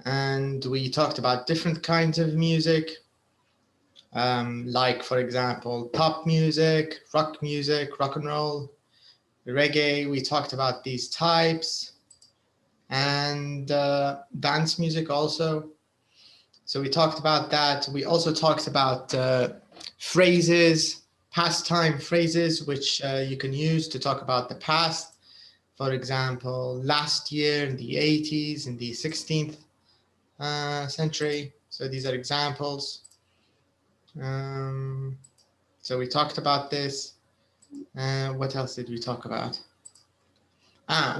and we talked about different kinds of music, like, for example, pop music, rock and roll, reggae. We talked about these types, and dance music also. So we talked about that. We also talked about phrases, past time phrases, which you can use to talk about the past. For example, last year, in the 80s, in the 16th century. So these are examples. So we talked about this. What else did we talk about?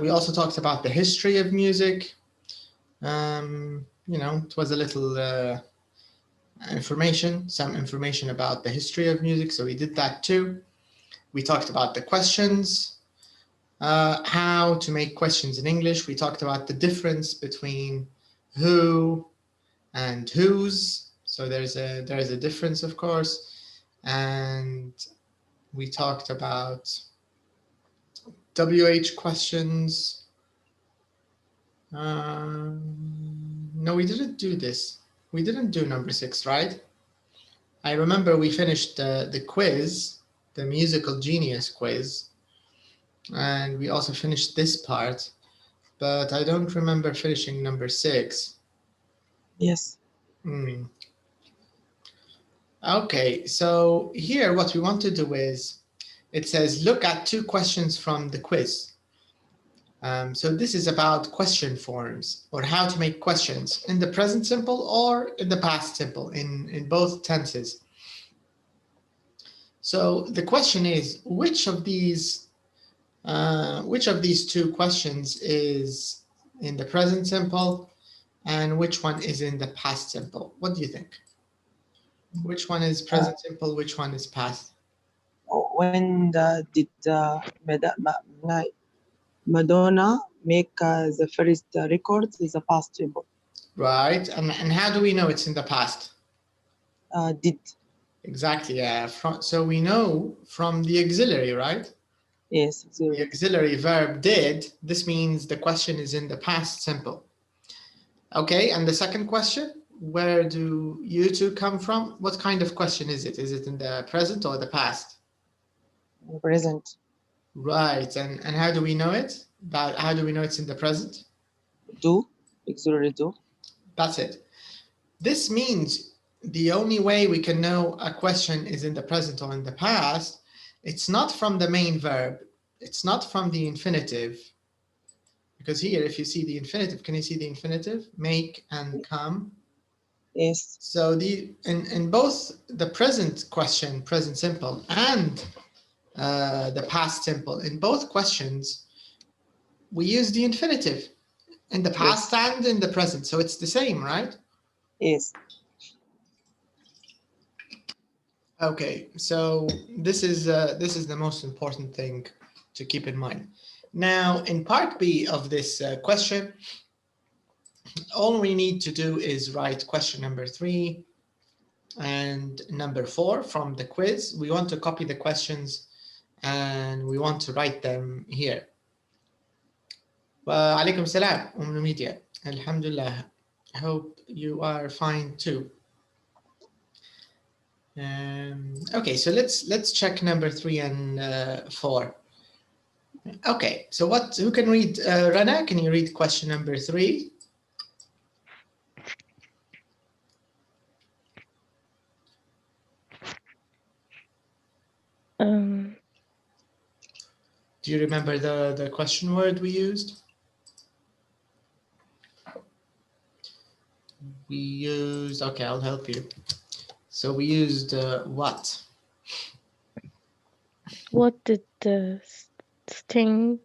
We also talked about the history of music. You know, it was a little some information about the history of music. So we did that too. We talked about the questions, how to make questions in English. We talked about the difference between who and whose. So there is a difference, of course. And we talked about WH questions. No, we didn't do this. We didn't do number 6, right? I remember we finished the quiz, the musical genius quiz, and we also finished this part, but I don't remember finishing number 6. Yes. Okay, so here what we want to do is, it says look at 2 questions from the quiz. So this is about question forms, or how to make questions in the present simple or in the past simple, in both tenses. So the question is, which of these 2 questions is in the present simple and which one is in the past simple? What do you think? Which one is present simple, which one is past? When did Madonna make the first record is the past simple. Right, and how do we know it's in the past? Did. Exactly, yeah. So we know from the auxiliary, right? Yes. The auxiliary verb did. This means the question is in the past simple. Okay, and the second question, where do you 2 come from? What kind of question is it? Is it in the present or the past? Present. Right, and how do we know it? How do we know it's in the present? Do, auxiliary do. That's it. This means the only way we can know a question is in the present or in the past, it's not from the main verb, it's not from the infinitive. Because here, if you see the infinitive, can you see the infinitive? Make and come. Yes. So in both the present question, present simple, and the past simple, in both questions, we use the infinitive in the past and in the present. So it's the same, right? Yes. Okay, so this is the most important thing to keep in mind. Now, in part B of this question, all we need to do is write question number 3 and number 4 from the quiz. We want to copy the questions and we want to write them here. Wa alaikum salam, Media. Alhamdulillah. I hope you are fine too. Okay, so let's check number 3 and 4. Okay, so who can read? Rana, can you read question number 3? Do you remember the question word we used? We used, okay, I'll help you. So we used what? What did Sting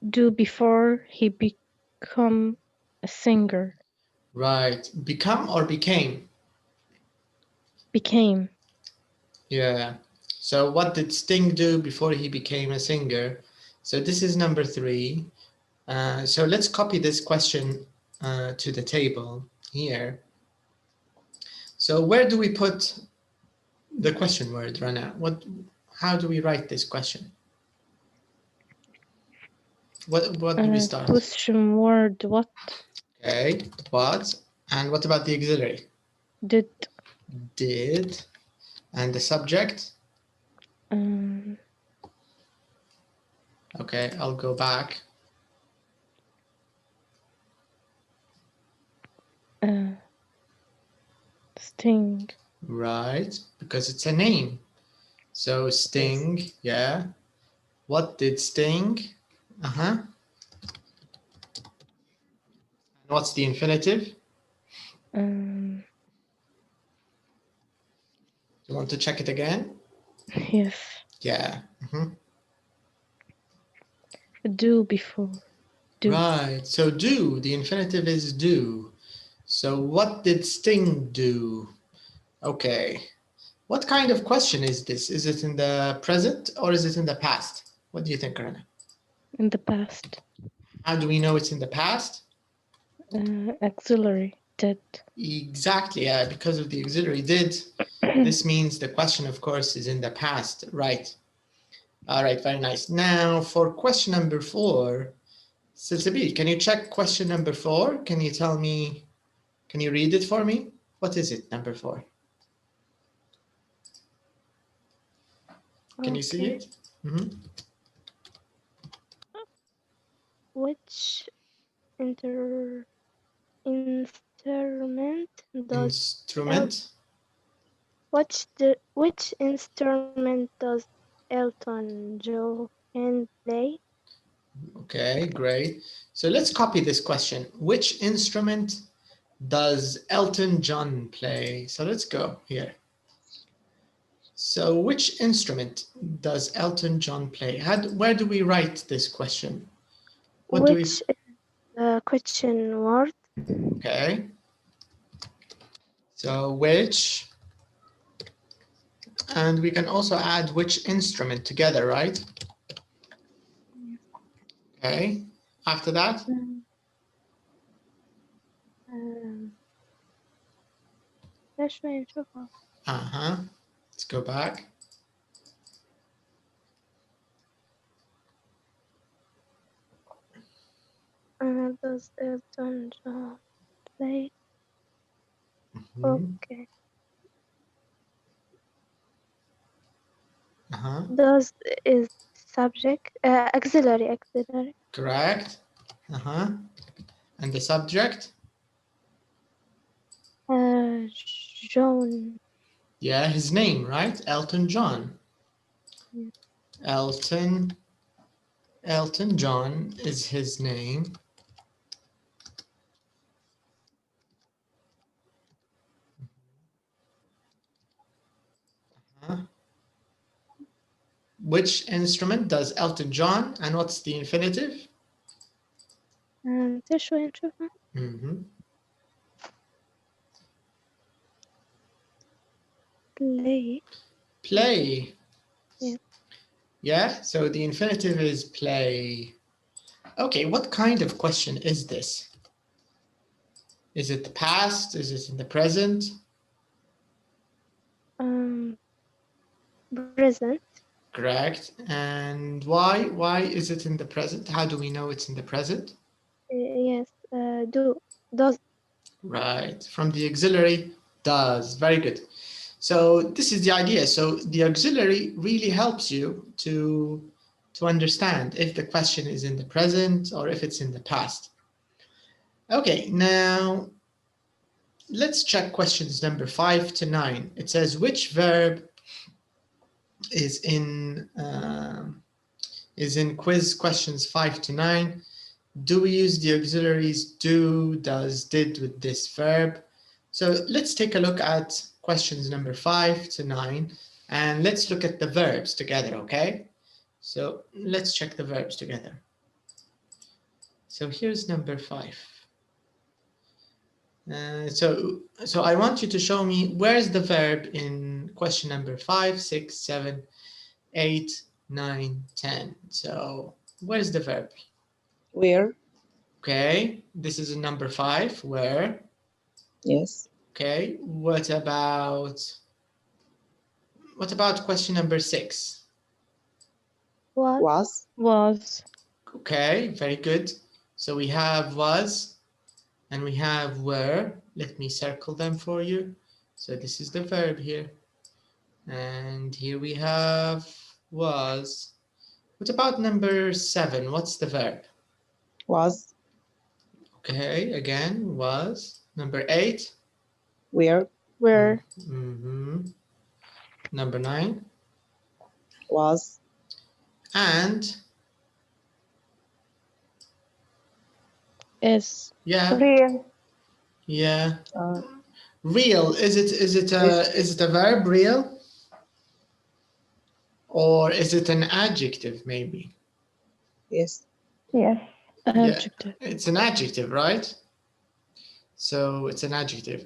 do before he become a singer? Right, become or became? Became. Yeah, so what did Sting do before he became a singer? So this is number 3. So let's copy this question to the table here. So where do we put the question word, Rana? How do we write this question? What do we start? Question word what? Okay, was. And what about the auxiliary? Did. Did. And the subject? Okay, I'll go back. Sting. Right, because it's a name. So Sting, yes. Yeah. What did Sting? And what's the infinitive? You want to check it again? Yes. Yeah. Do before. Do. Right, so do, the infinitive is do. So what did Sting do? Okay. What kind of question is this? Is it in the present or is it in the past? What do you think, Karina? In the past. How do we know it's in the past? Auxiliary, did. Exactly, yeah, because of the auxiliary did. This means the question, of course, is in the past, right? All right, very nice. Now, for question number 4, Silsabil, can you check question number 4? Can you tell me, can you read it for me? What is it, number 4? Can you see it? Which instrument does which instrument does Elton John play? Okay, great. So let's copy this question. Which instrument does Elton John play? So let's go here. So which instrument does Elton John play? Where do we write this question? Which question word? Okay. So which, and we can also add which instrument together, right? Okay. After that? Let's go back. Does Elton John play? Okay. Does is subject auxiliary. Correct. And the subject? John. Yeah, his name, right? Elton John. Yeah. Elton John is his name. Which instrument does Elton John, and what's the infinitive? Play. Play. Yeah. Yeah, so the infinitive is play. Okay, what kind of question is this? Is it the past? Is it in the present? Present. Correct. And why? Why is it in the present? How do we know it's in the present? Yes, does. Right, from the auxiliary, does. Very good. So this is the idea. So the auxiliary really helps you to understand if the question is in the present or if it's in the past. Okay, now let's check questions number 5 to 9. It says which verb is in quiz questions 5 to 9. Do we use the auxiliaries do, does, did with this verb? So let's take a look at questions number 5 to 9, and let's look at the verbs together, okay? So let's check the verbs together. So here's number 5. So I want you to show me where's the verb in question number 5, 6, 7, 8, 9, 10. So where's the verb? Where? Okay, this is a number 5. Where? Yes. Okay, what about question number 6? Was. Was. Okay, very good. So we have was. and we have were. Let me circle them for you. So this is the verb here. And here we have was. What about number 7? What's the verb? Was, Okay, again, was. Number 8? were, Were. Number 9? was, And Is. yeah, Real. yeah. uh, Real, is it a verb, real? Or is it an adjective maybe? yes, Yes. Adjective. Yeah, it's an adjective, right? So it's an adjective.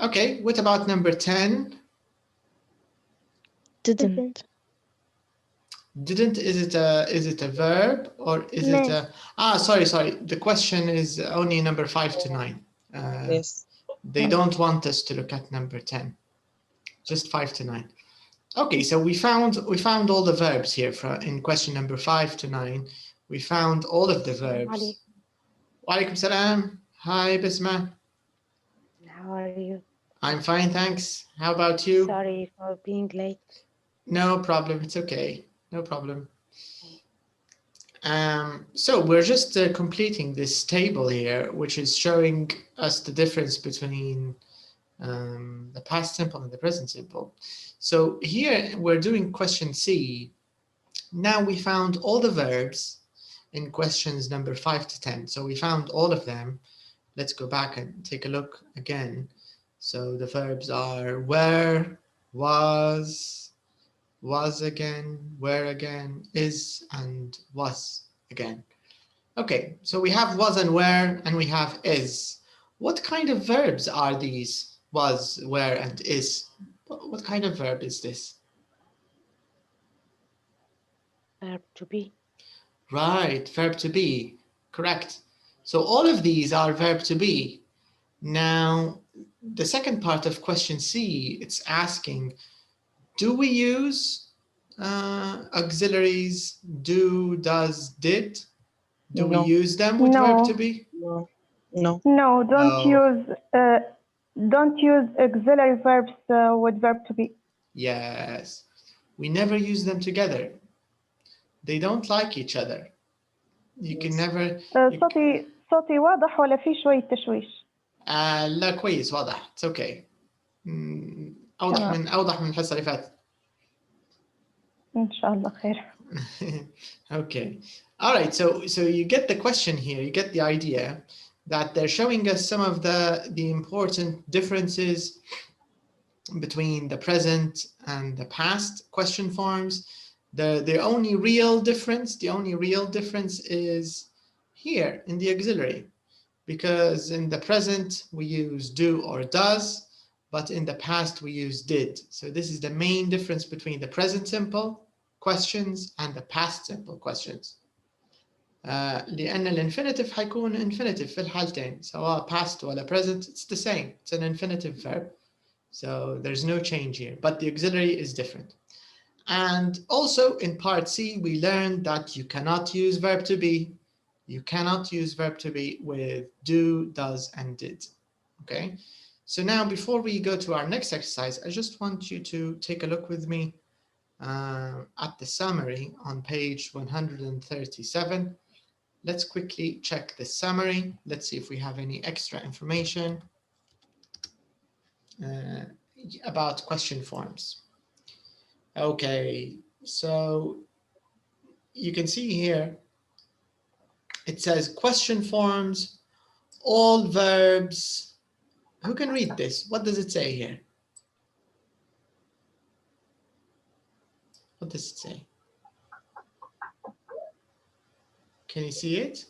Okay, what about number 10? Didn't. Didn't, is it a verb or is it a sorry, the question is only number 5 to 9. yes. They don't want us to look at number 10, just 5 to 9. Okay, so we found all the verbs here in question number 5 to 9. We found all of the verbs. Wa alaikum salam. Hi Bisma. How are you? I'm fine, thanks. How about you? Sorry for being late. No problem, it's okay. No problem. So we're just completing this table here, which is showing us the difference between the past simple and the present simple. So here we're doing question C. Now we found all the verbs in questions number 5 to 10. So we found all of them. Let's go back and take a look again. So the verbs are were, was again, were again, is, and was again. Okay, so we have was and were, and we have is. What kind of verbs are these? Was, were, and is. What kind of verb is this? Verb to be. Right, verb to be, correct. So all of these are verb to be. Now, the second part of question C, it's asking, do we use auxiliaries do, does, did? Do we use them with verb to be? No. No, don't No. don't use auxiliary verbs with verb to be. Yes, we never use them together. They don't like each other. You can never. صوتي واضح ولا في شوية تشويش؟ لا كويس واضح. It's okay. أوضح من الحصة اللي فاتت. إن شاء الله خير. Okay. All right. So you get the question here. You get the idea that they're showing us some of the important differences between the present and the past question forms. The only real difference is here in the auxiliary, because in the present we use do or does, but in the past we use did. So this is the main difference between the present simple questions and the past simple questions. لأن الانفينيتيف حيكون infinitive في الحالتين سواء past ولا present, it's the same. It's an infinitive verb. So there's no change here, but the auxiliary is different. And also in part C, we learned that you cannot use verb to be. You cannot use verb to be with do, does, and did. Okay. So now before we go to our next exercise, I just want you to take a look with me at the summary on page 137. Let's quickly check the summary. Let's see if we have any extra information about question forms. Okay, so you can see here, it says question forms, all verbs. Who can read this? What does it say here? What does it say? Can you see it?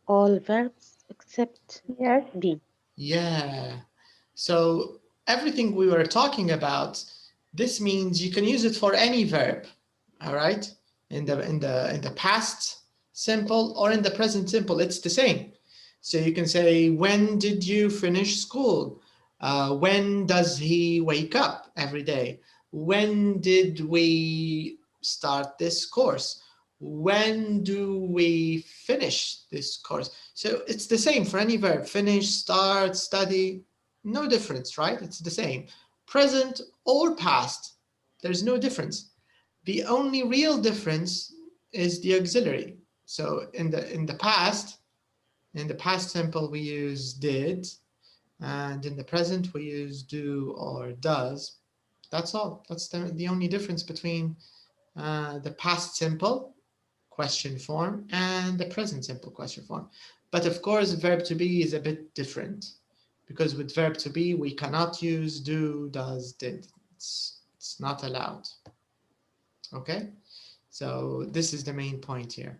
All verbs except Yes. be. Yeah. So everything we were talking about, this means you can use it for any verb. All right. In the past simple or in the present simple, it's the same. So you can say, when did you finish school? When does he wake up every day? When did we start this course? when do we finish this course? So it's the same for any verb. Finish, start, study, no difference, right? It's the same. Present or past, there's no difference. The only real difference is the auxiliary. So in the past simple, we use did, and in the present, we use do or does. That's all. That's the only difference between the past simple question form and the present simple question form. But of course, verb to be is a bit different, because with verb to be, we cannot use do, does, did. It's not allowed. Okay, so this is the main point here.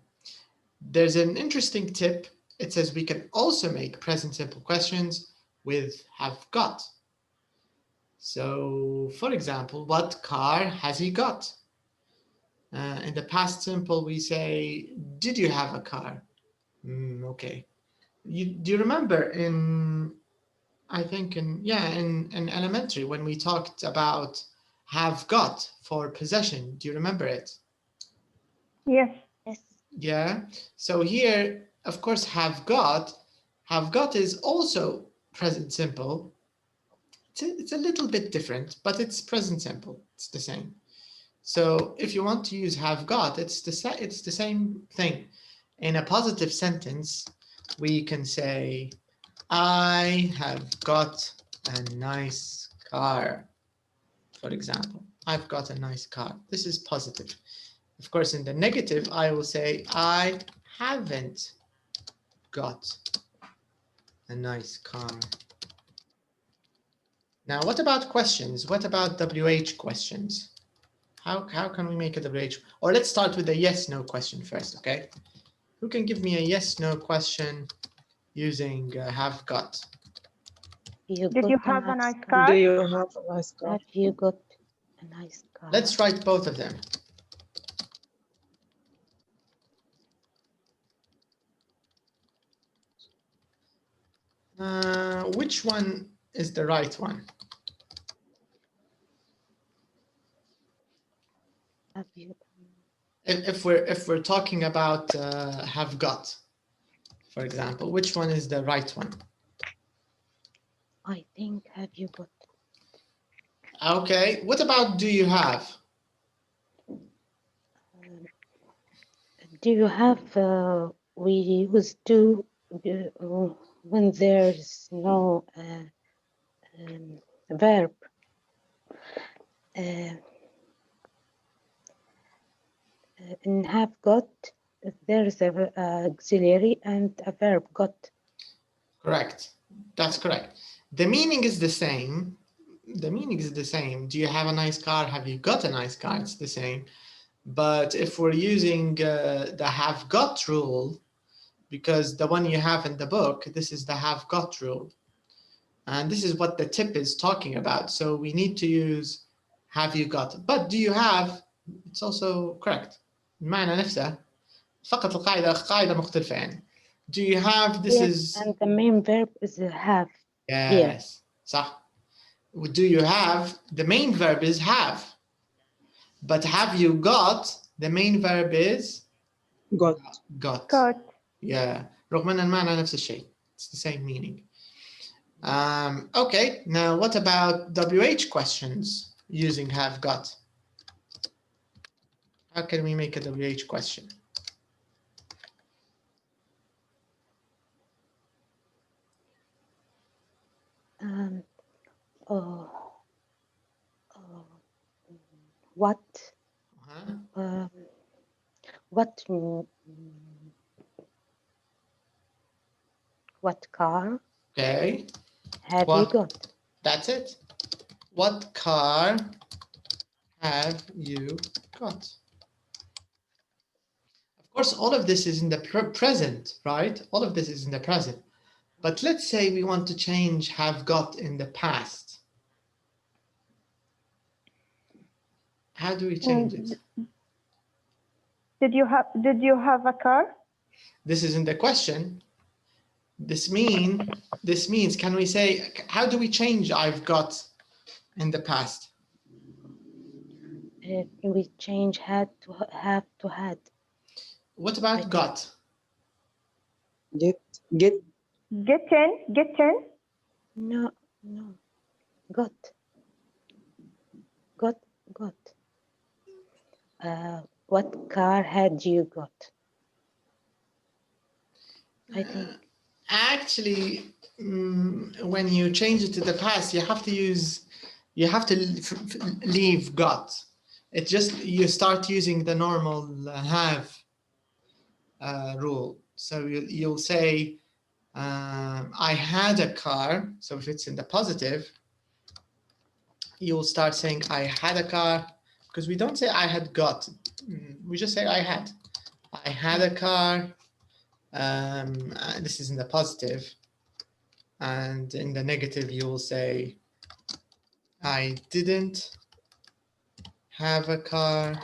There's an interesting tip. It says we can also make present simple questions with have got. So for example, what car has he got? In the past simple, we say, did you have a car? Okay. Do you remember I think in elementary, when we talked about have got for possession, do you remember it? Yes. Yes. Yeah. So here, of course, have got is also present simple. It's a little bit different, but it's present simple. It's the same. So if you want to use have got, it's the same thing. In a positive sentence, we can say, I have got a nice car. For example, I've got a nice car. This is positive. Of course, in the negative, I will say, I haven't got a nice car. Now, what about questions? What about WH questions? How can we make a WH? Or let's start with a yes/no question first, okay? Who can give me a yes/no question using have got? Did you have a nice car? Do you have a nice car? Have you got a nice car? Let's write both of them. Which one is the right one? Have you? If we're talking about have got, for example, which one is the right one? I think have you got? Okay. What about do you have? Do you have? We use do when there's no verb. In have got, there is a auxiliary and a verb got. Correct. That's correct. The meaning is the same. The meaning is the same. Do you have a nice car? Have you got a nice car? It's the same. But if we're using the have got rule, because the one you have in the book, this is the have got rule. And this is what the tip is talking about. So we need to use have you got. But do you have? It's also correct. المعنى نفسه فقط قاعدة مختلفة يعني. Do you have? This yes, is. And the main verb is have. Yes. صح. Do you have? The main verb is have. But have you got? The main verb is Got. Got. Yeah. رغم أن المعنى نفس الشيء. It's the same meaning. Okay. Now, what about WH questions using have got? How can we make a WH question? What? Uh-huh. What car? Okay. Have you got? That's it. What car have you got? Of course, all of this is in the present, right? All of this is in the present. But let's say we want to change have got in the past. How do we change it? Did you have a car? This is in the question. This means, can we say, how do we change I've got in the past? We change had to have to had. What about got? Get. Getting. No. Got. What car had you got? I think. Actually, when you change it to the past, you have to leave got. It just, you start using the normal have rule. So you'll say, I had a car. So if it's in the positive, you'll start saying I had a car, because we don't say I had got. We just say I had. I had a car. This is in the positive. And in the negative, you will say I didn't have a car.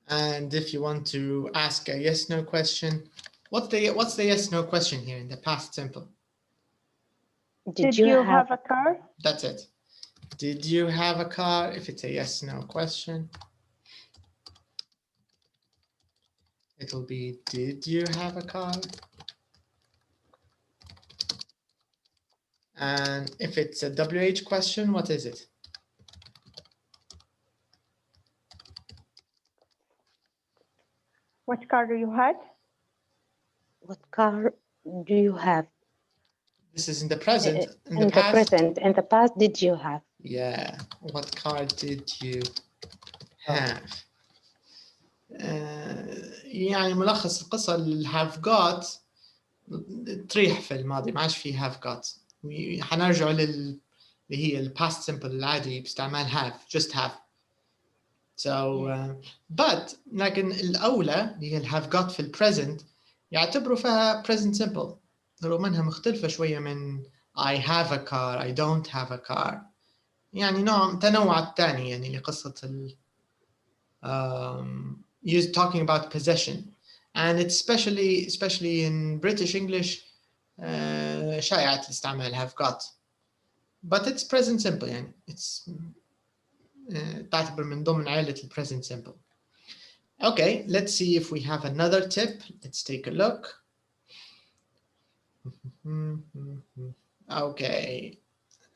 And if you want to ask a yes/no question, what's the yes/no question here in the past simple? Did you have a car? That's it. Did you have a car? If it's a yes/no question, it'll be did you have a car? And if it's a WH question, what is it? What car do you have? What car do you have? This is in the present. In the present. In the past, did you have? Yeah. What car did you have? يعني ملخص القصة ال have got تريح في الماضي، ما عادش فيه have got. حنرجع اللي هي ال past simple العادي باستعمال have, just have. So but لكن الأولى اللي هي ال have got في ال present يعتبروا فيها present simple، رغم أنها مختلفة شوية من I have a car, I don't have a car. يعني نوع تنوع الثاني يعني لقصة ال talking about possession, and it's especially in British English شائعة الاستعمال have got, but it's present simple يعني it's تعتبر من ضمن عائلة ال present simple. Okay, let's see if we have another tip. Let's take a look. Okay,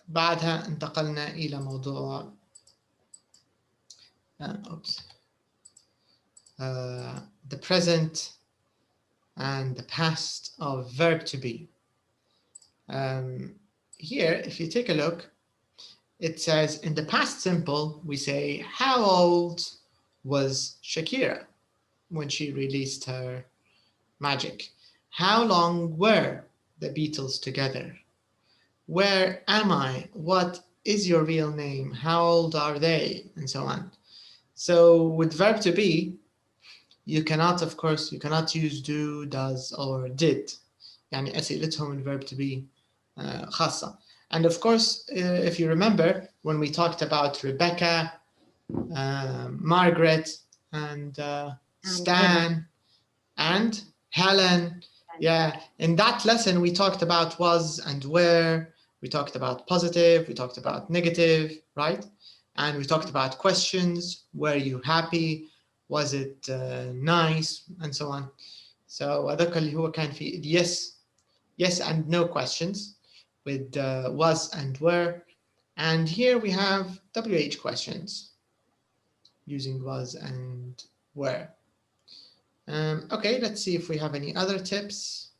بعدها انتقلنا إلى موضوع the present and the past of verb to be. Here, if you take a look, it says in the past simple, we say, how old was Shakira when she released her Magic? How long were the Beatles together? Where am I? What is your real name? How old are they? And so on. So with verb to be, you cannot, of course, you cannot use do, does, or did. يعني أسئلتهم الverb to be خاصة. And of course, if you remember, when we talked about Rebecca, Margaret, and Stan, and Helen, yeah, in that lesson, we talked about was and where, we talked about positive, we talked about negative, right? And we talked about questions, were you happy? Was it nice? And so on. So هذاك اللي هو كان في yes and no questions with was and were. And here we have WH questions using was and were. Okay, let's see if we have any other tips.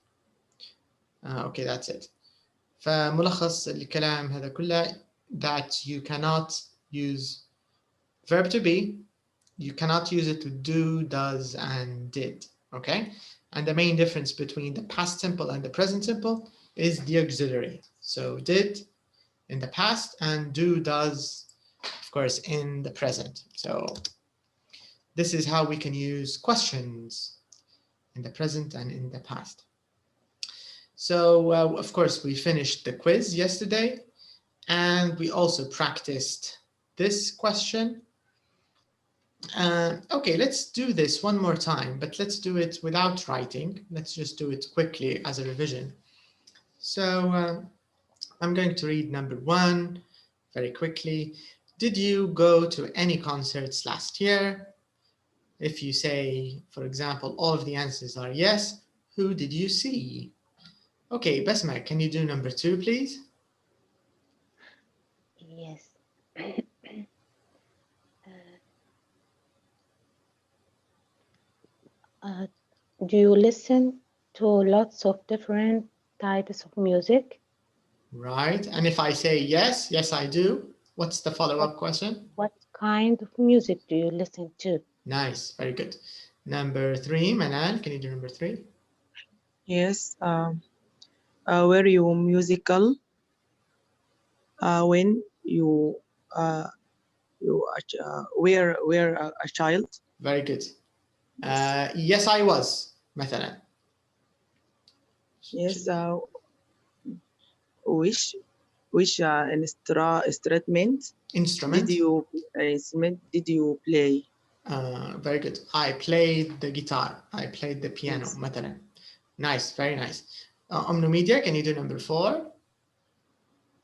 Okay, that's it. فملخص الكلام هذا كله that you cannot use verb to be. You cannot use it with do, does, and did, okay? And the main difference between the past simple and the present simple is the auxiliary. So did in the past and do, does, of course, in the present. So this is how we can use questions in the present and in the past. So of course, we finished the quiz yesterday, and we also practiced this question. Okay, let's do this one more time, but let's do it without writing. Let's just do it quickly as a revision. So I'm going to read number 1 very quickly. Did you go to any concerts last year? If you say, for example, all of the answers are yes, who did you see? Okay, Basma, can you do number 2, please? Yes. Do you listen to lots of different types of music? Right. And if I say yes, yes, I do. What's the follow-up question? What kind of music do you listen to? Nice. Very good. Number 3, Manal, can you do number 3? Yes. Were you musical when you were a child? Very good. Yes, I was. مثلا. Yes. Which instrument did you play? Very good. I played the guitar. I played the piano. Yes. مثلا. Nice. Very nice. Media, can you do number 4?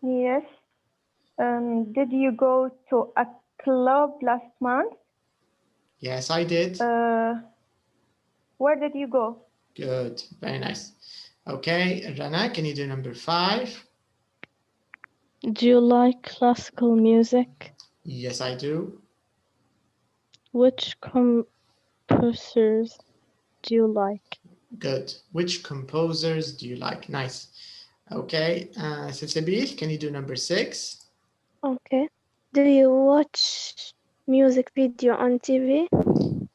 Yes. Did you go to a club last month? Yes, I did. Where did you go? Good. Very nice. Okay, Rana, can you do number 5? Do you like classical music? Yes, I do. Which composers do you like? Good. Which composers do you like? Nice. Okay, Silsabil, can you do number 6? Okay. Do you watch music video on TV?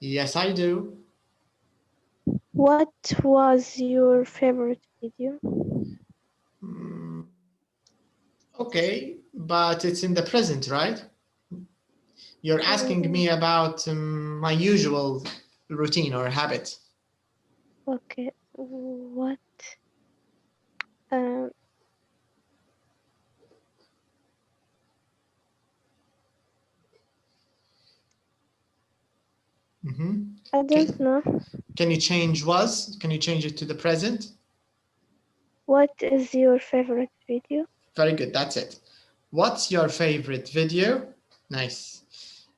Yes, I do. What was your favorite video? Okay, but it's in the present, right? You're asking me about my usual routine or habit. Okay. What? I don't know. Can you change was? Can you change it to the present? What is your favorite video? Very good, that's it. What's your favorite video? Nice.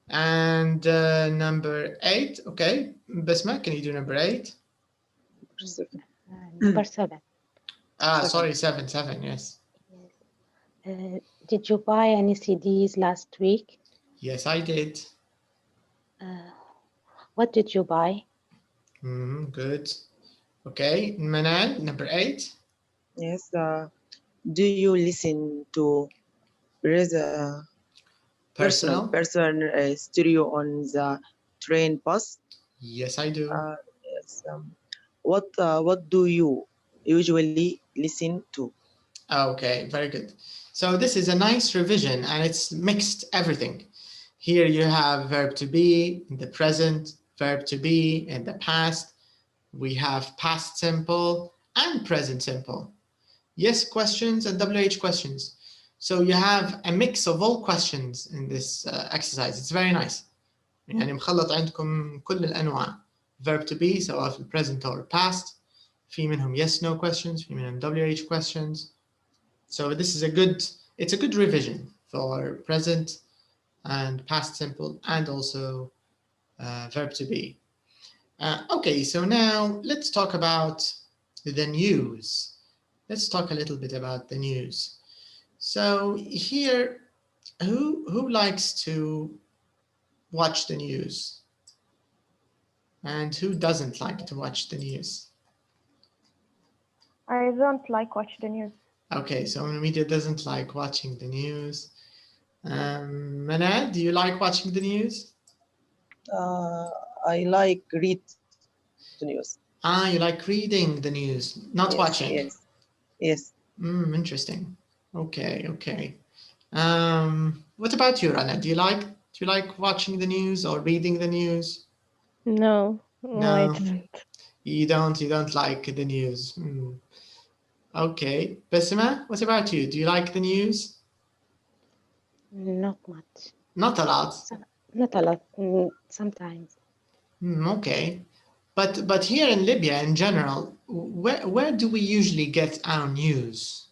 And number 8, okay. Basma, can you do number 8? Number 7. Sorry, 7, yes. Did you buy any CDs last week? Yes, I did. What did you buy? Good. Okay, Manal, number 8. Yes. Do you listen to Personal? person stereo on the train bus? Yes, I do. Yes. What do you usually listen to? Okay, very good. So this is a nice revision and it's mixed everything. Here you have verb to be in the present, verb to be in the past. We have past simple and present simple. Yes questions and WH questions. So you have a mix of all questions in this exercise. It's very nice. يعني مخلط عندكم كل الأنواع. Verb to be سواء في present or past. في منهم yes no questions, في منهم WH questions. So this is it's a good revision for present and past simple and also verb to be. Okay, so now let's talk about the news. Let's talk a little bit about the news. So here, who likes to watch the news? And who doesn't like to watch the news? I don't like watch the news. Okay, so media doesn't like watching the news. Manal, do you like watching the news? I like read the news. You like reading the news, not Yes, watching. Yes. Interesting. Okay. What about you, Rana? Do you like watching the news or reading the news? No, I No, didn't. you don't like the news. Okay, Besima, what about you? Do you like the news? Not much. Not a lot. Not a lot. Sometimes. Okay, but here in Libya in general, where do we usually get our news?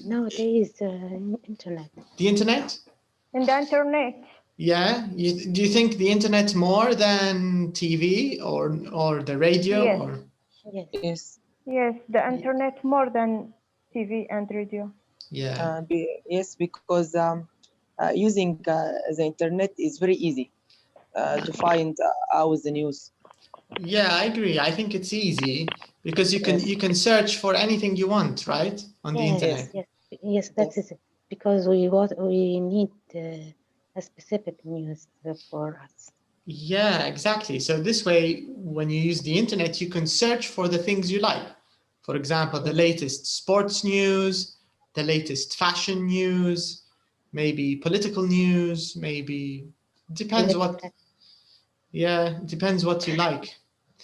Nowadays, internet. The internet? In the internet. Yeah. Do you think the internet more than TV or the radio? Yes. Or Yes. Yes. Yes, the internet more than TV and radio. yeah. Yes, because using the internet is very easy to find out the news. Yeah, I agree. I think it's easy because you can search for anything you want, right? On the internet. Yes, that Yes. is it. Because we need a specific news for us. Yeah, exactly. So this way, when you use the internet, you can search for the things you like. For example, the latest sports news, the latest fashion news, maybe political news, maybe depends what. Yeah, depends what you like.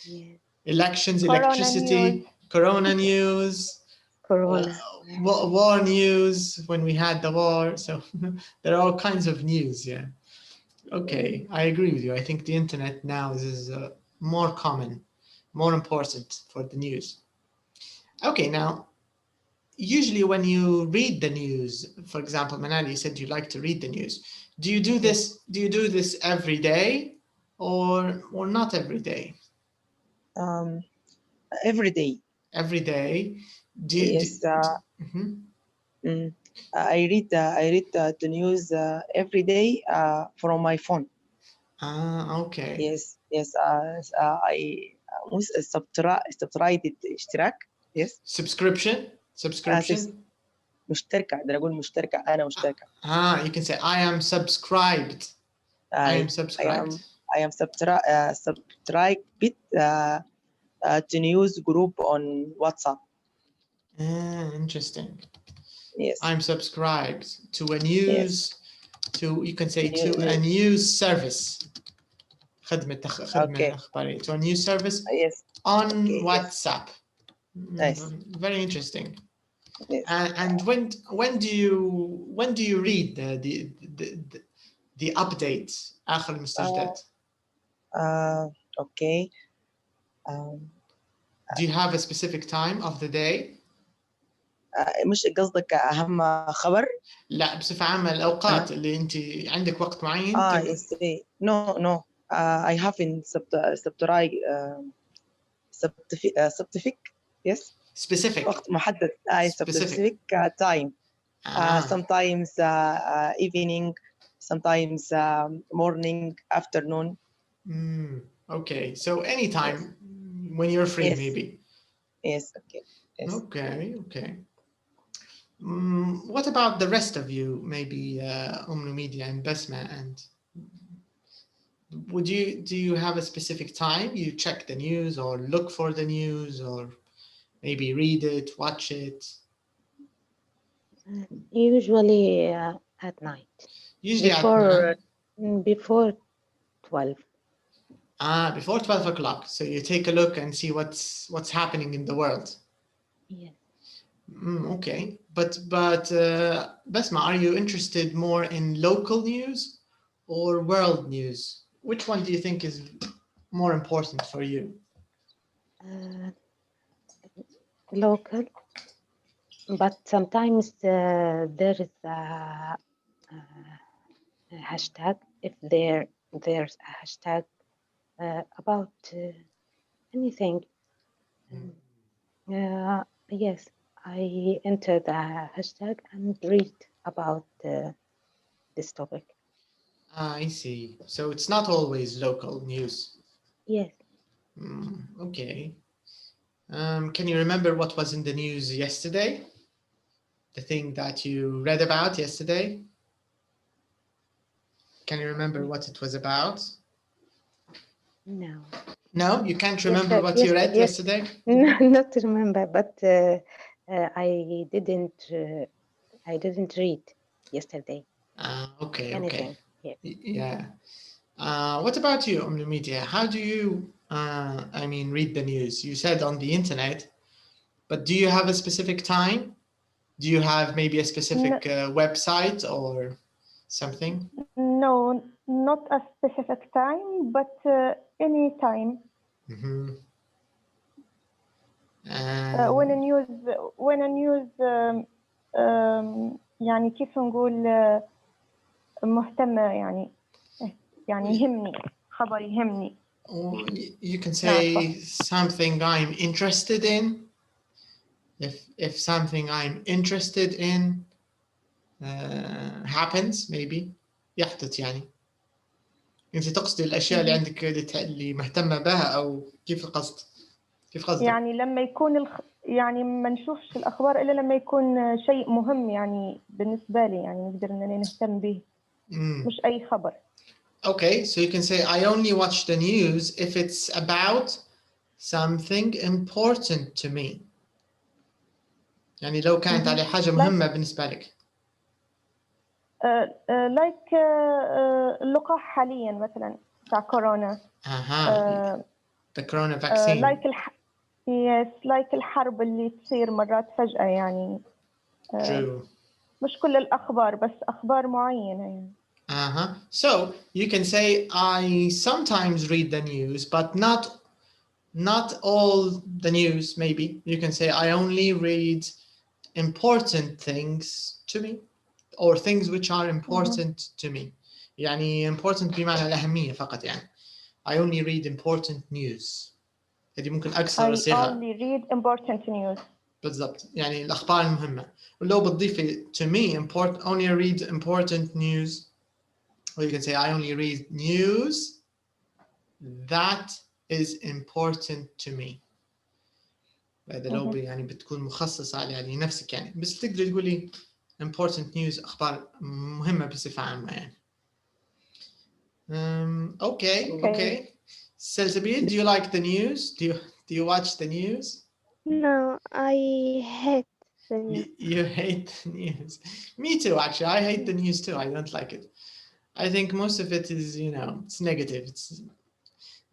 Yeah. Elections, Corona electricity, news. corona news, Corona. war news when we had the war. So there are all kinds of news. Yeah. Okay, I agree with you. I think the internet now is more common, more important for the news. Okay, now, usually when you read the news, for example, Manali, you said you like to read the news. Do you do this? Do you do this every day, or not every day? Every day. Every day. Do you, Yes. Mhm. I read the news every day from my phone. Okay. Yes. Yes. I subscribed اشتراك. Yes. Subscription. مشتركة. أقدر أقول مشتركة. أنا مشتركة. You can say I am subscribed. I am subscribed. I am subscribed to news group on WhatsApp. Interesting. Yes. I'm subscribed to a news, you can say to a news service. خدمة أخبارية. To a news service Yes. on Okay, WhatsApp. Nice. Very interesting. Yes. And when do you read the updates? آخر المستجدات. Okay. Do you have a specific time of the day? مش قصدك أهم خبر؟ لا، بصفة عامة الأوقات اللي أنت عندك وقت معين. Yes. No. I haven't subscribed specific. Yes. Specific. وقت محدد. Specific time. Sometimes evening, sometimes morning, afternoon. Okay, so anytime when you're free, maybe. Yes. Okay. Yes. Okay. What about the rest of you? Maybe Media and Besma, and do you have a specific time you check the news or look for the news or maybe read it, watch it? Usually at night. Usually at night. Before 12. Before 12 o'clock. So you take a look and see what's happening in the world. Yes. Okay, but Besma, are you interested more in local news or world news? Which one do you think is more important for you? Local, but sometimes there is a hashtag. If there's a hashtag about anything, yes, I enter the hashtag and read about this topic. I see. So it's not always local news. Yes. Okay. Can you remember what was in the news yesterday? The thing that you read about yesterday? Can you remember what it was about? No. No, you can't remember what you read yesterday? Not to remember, but I didn't read yesterday. Okay. Anything. Yeah. What about you, Media? How do you, read the news? You said on the internet, but do you have a specific time? Do you have maybe a specific website or something? No, not a specific time, but any time. when a news يعني كيف نقول مهتمة يعني يعني يهمني، خبر يهمني. Or you can say something I'm interested in. If something I'm interested in happens, maybe يحدث يعني. انت تقصدي الاشياء اللي عندك اللي مهتمه بها او كيف القصد؟ كيف قصدك؟ يعني لما يكون يعني ما نشوفش الاخبار الا لما يكون شيء مهم يعني بالنسبه لي، يعني نقدر انني نهتم به، مش اي خبر. Okay, so you can say I only watch the news if it's about something important to me. يعني لو كانت على حاجة مهمة بالنسبة لك. لايك اللقاح حاليا مثلا تاع كورونا. The corona vaccine. لايك الحرب اللي تصير مرات فجأة يعني. True. مش كل الأخبار بس أخبار معينة يعني. So you can say I sometimes read the news, but not all the news. Maybe you can say I only read important things to me, or things which are important to me. يعني important بمعنى الأهمية فقط يعني. I only read important news. هذه ممكن أكثر صيغة. I only read important news. بالضبط، يعني الأخبار المهمة. ولو بتضيفي to me only read important news. Or you can say I only read news that is important to me. هذا لو يعني بتكون مخصصة على يعني نفسك يعني، بس تقدر تقولي important news أخبار مهمة بصفة عامة يعني. Okay. Salsabil, do you like the news? Do you watch the news? No, I hate the news. You hate the news. Me too, actually. I hate the news too. I don't like it. I think most of it is, it's negative.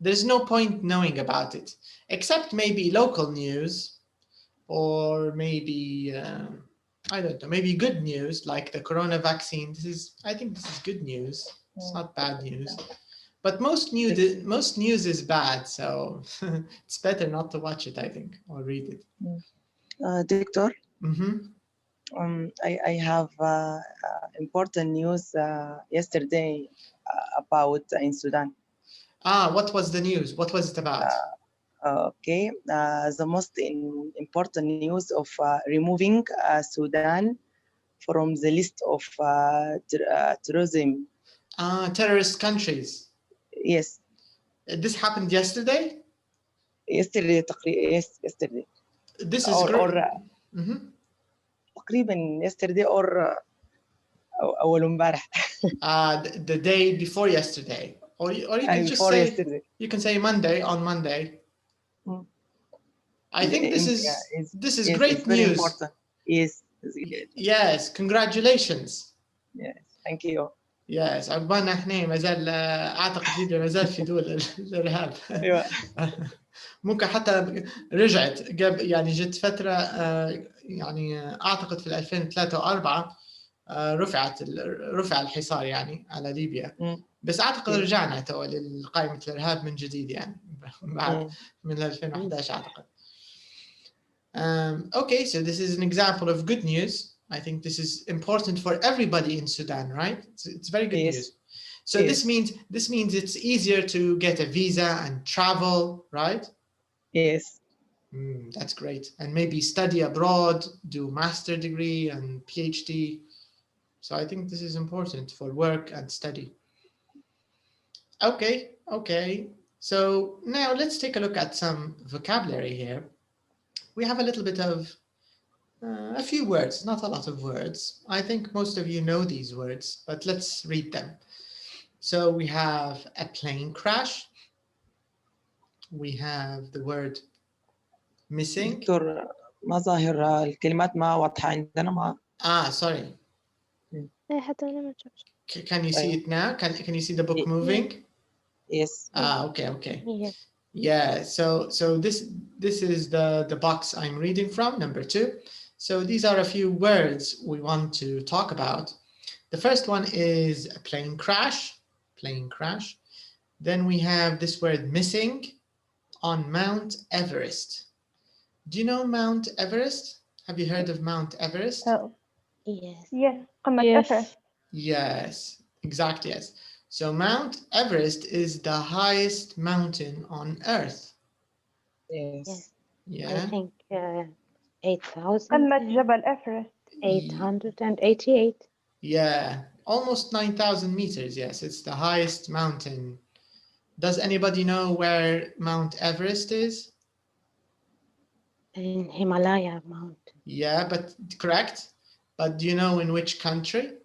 There's no point knowing about it, except maybe local news, or maybe I don't know, maybe good news like the corona vaccine. I think this is good news. It's not bad news. But most news is bad, so it's better not to watch it, I think, or read it. Doctor, I have important news yesterday about in Sudan. What was the news? What was it about? Okay, the most important news of removing Sudan from the list of terrorism. Terrorist countries. Yes. This happened yesterday? Yesterday. Yesterday. This is great. تقريبا yesterday or أول امبارح. The day before yesterday. Or you can just say yesterday. You can say Monday, on Monday. I think this is great news. Important. Yes. Yes, congratulations. Yes, thank you. Yes, عقبالنا احنا ما زال اعتقد ليبيا ما زال في دول الارهاب. ايوه. ممكن حتى رجعت قبل، يعني جت فتره يعني اعتقد في 2003 و4 رفع الحصار يعني على ليبيا. بس اعتقد رجعنا تو لقائمه الارهاب من جديد يعني بعد من 2011 اعتقد. Okay, so this is an example of good news. I think this is important for everybody in Sudan, right? It's very good news. So this means it's easier to get a visa and travel, right? Yes. That's great. And maybe study abroad, do master degree and PhD. So I think this is important for work and study. Okay. So now let's take a look at some vocabulary here. We have a little bit of a few words, not a lot of words. I think most of you know these words, but let's read them. So we have a plane crash. We have the word missing. دكتور مظاهر الكلمات ما واضحة عندنا Sorry. Can you see it now? Can you see the book moving? Yes. Okay. Yeah, so this is the box I'm reading from, number 2. So these are a few words we want to talk about. The first one is a plane crash. Then we have this word missing on Mount Everest. Do you know Mount Everest? Have you heard of Mount Everest? Yes. قمة Everest. Yes, exactly, yes. So Mount Everest is the highest mountain on Earth. Yes. Yes. I Yeah. think قمة 8,888. جبل إيفرست. Yeah, almost 9,000 meters. Yes, it's the highest mountain. Does anybody know where Mount Everest is? In Himalaya mountain. Yeah, but correct. But do you know in which country?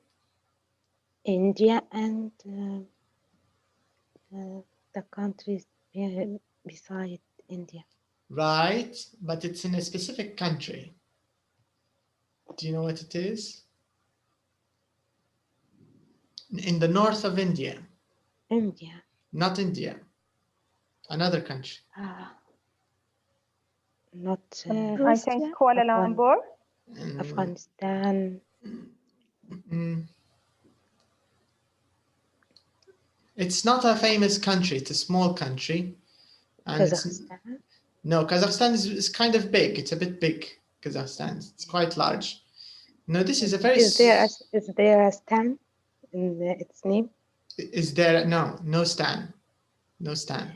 India and the countries beside India. Right, but it's in a specific country. Do you know what it is? In the north of India. India. Not India. Another country. Not I think Russia. Kuala Lumpur. Afghanistan. It's not a famous country. It's a small country. And Kazakhstan. no, Kazakhstan is kind of big. It's a bit big. Kazakhstan. It's quite large. No, this is a very. Is there a stan in its name? Is there no stan, no stan.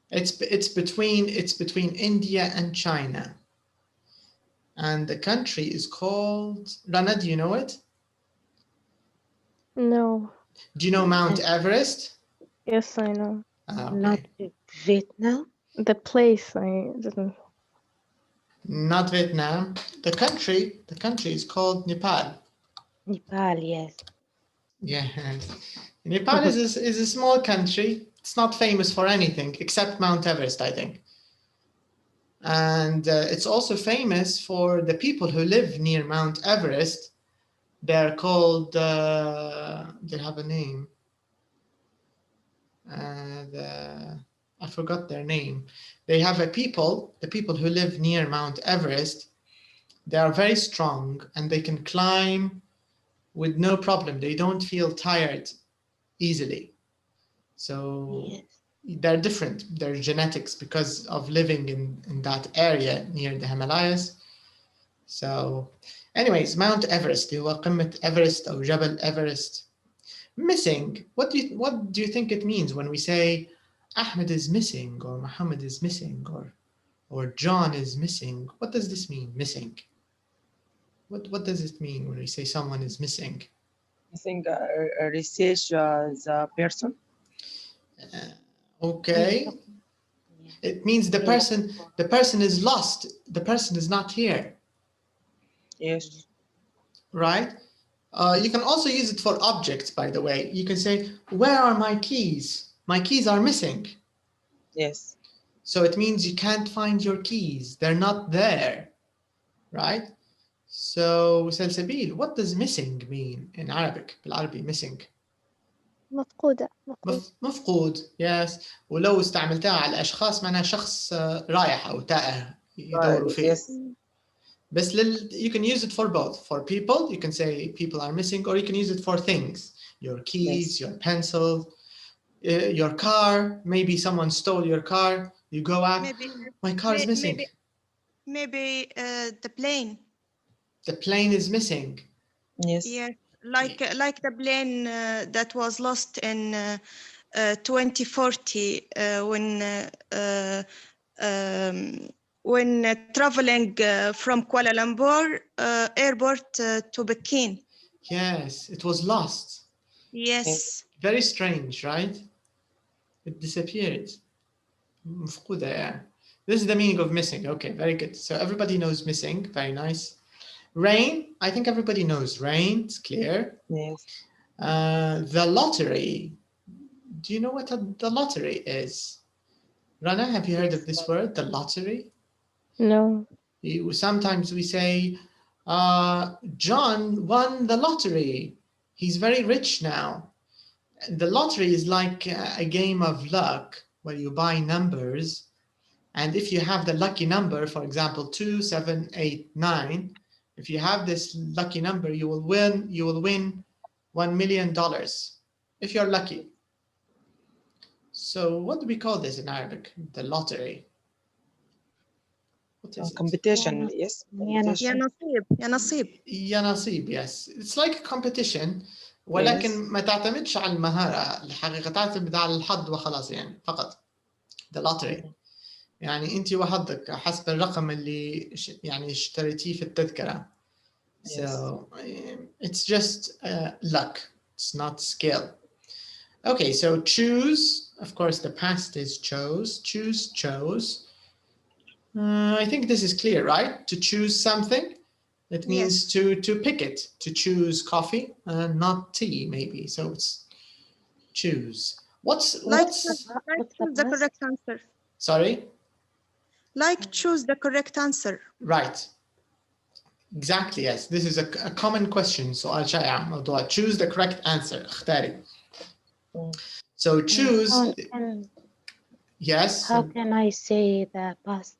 It's between India and China, and the country is called Rana. Do you know it? No. Do you know Mount Everest? Yes, I know. Ah, okay. Not Vietnam. The place I didn't. Not Vietnam. The country is called Nepal. Nepal, yes. Yeah, Nepal is a small country. It's not famous for anything except Mount Everest, I think. And it's also famous for the people who live near Mount Everest. They're called, they have a name. I forgot their name. They have the people who live near Mount Everest. They are very strong and they can climb with no problem. They don't feel tired easily. So Yes. they're different. They're genetics because of living in that area near the Himalayas. So anyways, Mount Everest هو قمة Everest أو جبل Everest. Missing. What do you think it means when we say Ahmed is missing or Muhammad is missing or John is missing? What does this mean, missing? What does it mean when we say someone is missing? I think research the person. Okay. It means the person is lost. The person is not here. Yes. Right? You can also use it for objects, by the way. You can say, where are my keys? My keys are missing. Yes. So it means you can't find your keys. They're not there. Right? So سلسبيل, what does missing mean in Arabic? بالعربي missing. مفقودة. مفقود. Yes. ولو استعملتها على الأشخاص معناها شخص رايح أو تائه يدوروا فيه. Yes. بس you can use it for both. For people, you can say people are missing, or you can use it for things. Your keys, your pencil, your car. Maybe someone stole your car. You go out. My car is missing. Maybe the plane. The plane is missing. Yes. Yeah, like the plane that was lost in 2040 when traveling from Kuala Lumpur airport to Peking. Yes, it was lost. Yes. Very strange, right? It disappeared. مفقودة, yeah. This is the meaning of missing. Okay, very good. So everybody knows missing. Very nice. Rain, I think everybody knows rain. It's clear. Yes. The lottery. Do you know what the lottery is? Rana, have you heard of this word, the lottery? No. Sometimes we say, John won the lottery. He's very rich now. The lottery is like a game of luck where you buy numbers. And if you have the lucky number, for example, 2, 7, 8, 9, if you have this lucky number, you will win $1 million if you're lucky. So what do we call this in Arabic? The lottery. What is it? Competition. Yes. يا نصيب. Ya nasib, yes. It's like a competition, ولكن Yes. ما تعتمدش على المهارة، الحقيقة تعتمد على الحظ وخلاص يعني فقط. The lottery. يعني أنت وحظك حسب الرقم اللي يعني اشتريتيه في التذكرة. Yes. So it's just luck. It's not skill. Okay, so choose. Of course, the past is chose. Choose, chose. I think this is clear, right? To choose something, it means to pick it. To choose coffee and not tea, maybe. So it's choose. What's Like what's choose the past? correct answer. sorry? Like choose the correct answer. Right. Exactly, yes. This is a common question. So choose the correct answer. اختاري. So choose. Yes. How can I say the past?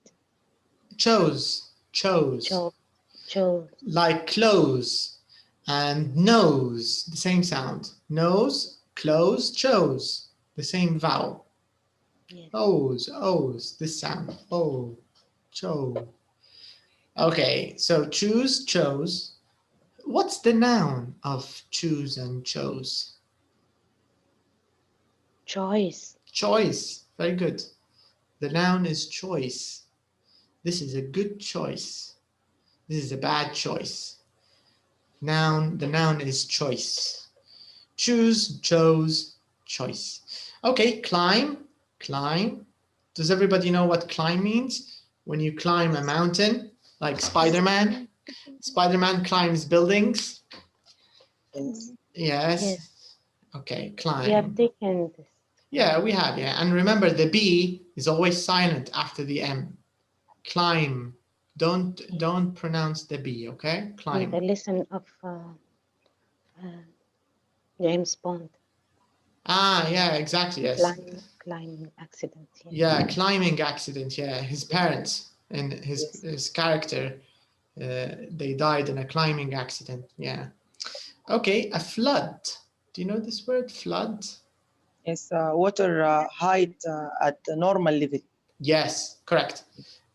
Chose. Chose. Like close and nose, the same sound. Nose, close, chose, the same vowel. Yes. O's, this sound. Oh, chose. Okay, so choose, chose. What's the noun of choose and chose? Choice. Choice. Very good. The noun is choice. This is a good choice. This is a bad choice. Noun, the noun is choice. Choose, chose, choice. Okay, climb, climb. Does everybody know what climb means? When you climb a mountain, like Spider-Man. Spider-Man climbs buildings. Yes. Yes. Yes. Okay, climb. We have taken this. Yeah, we have, yeah. And remember, the B is always silent after the M. Climb. Don't pronounce the B, okay? Climb. The lesson of James Bond. Ah, yeah, exactly, yes. Climbing accident. Yes. Yeah, climbing accident, yeah. His parents and his character, they died in a climbing accident, yeah. Okay, a flood. Do you know this word, flood? Yes. Water height at the normal level. Yes, correct.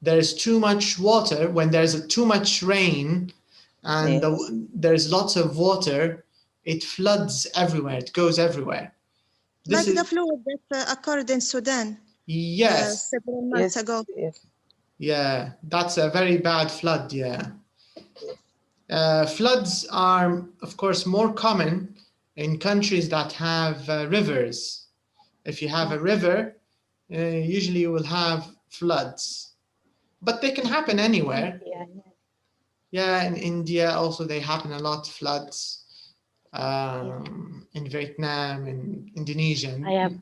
There's too much water when there's too much rain and Yes. there's lots of water, it floods everywhere, it goes everywhere. This Like the is, flood that occurred in Sudan yes. several months ago. Yes. Yeah, that's a very bad flood, yeah. Floods are, of course, more common in countries that have rivers. If you have a river, usually you will have floods. But they can happen anywhere. Yeah, in India also they happen a lot, floods. In Vietnam, in Indonesia.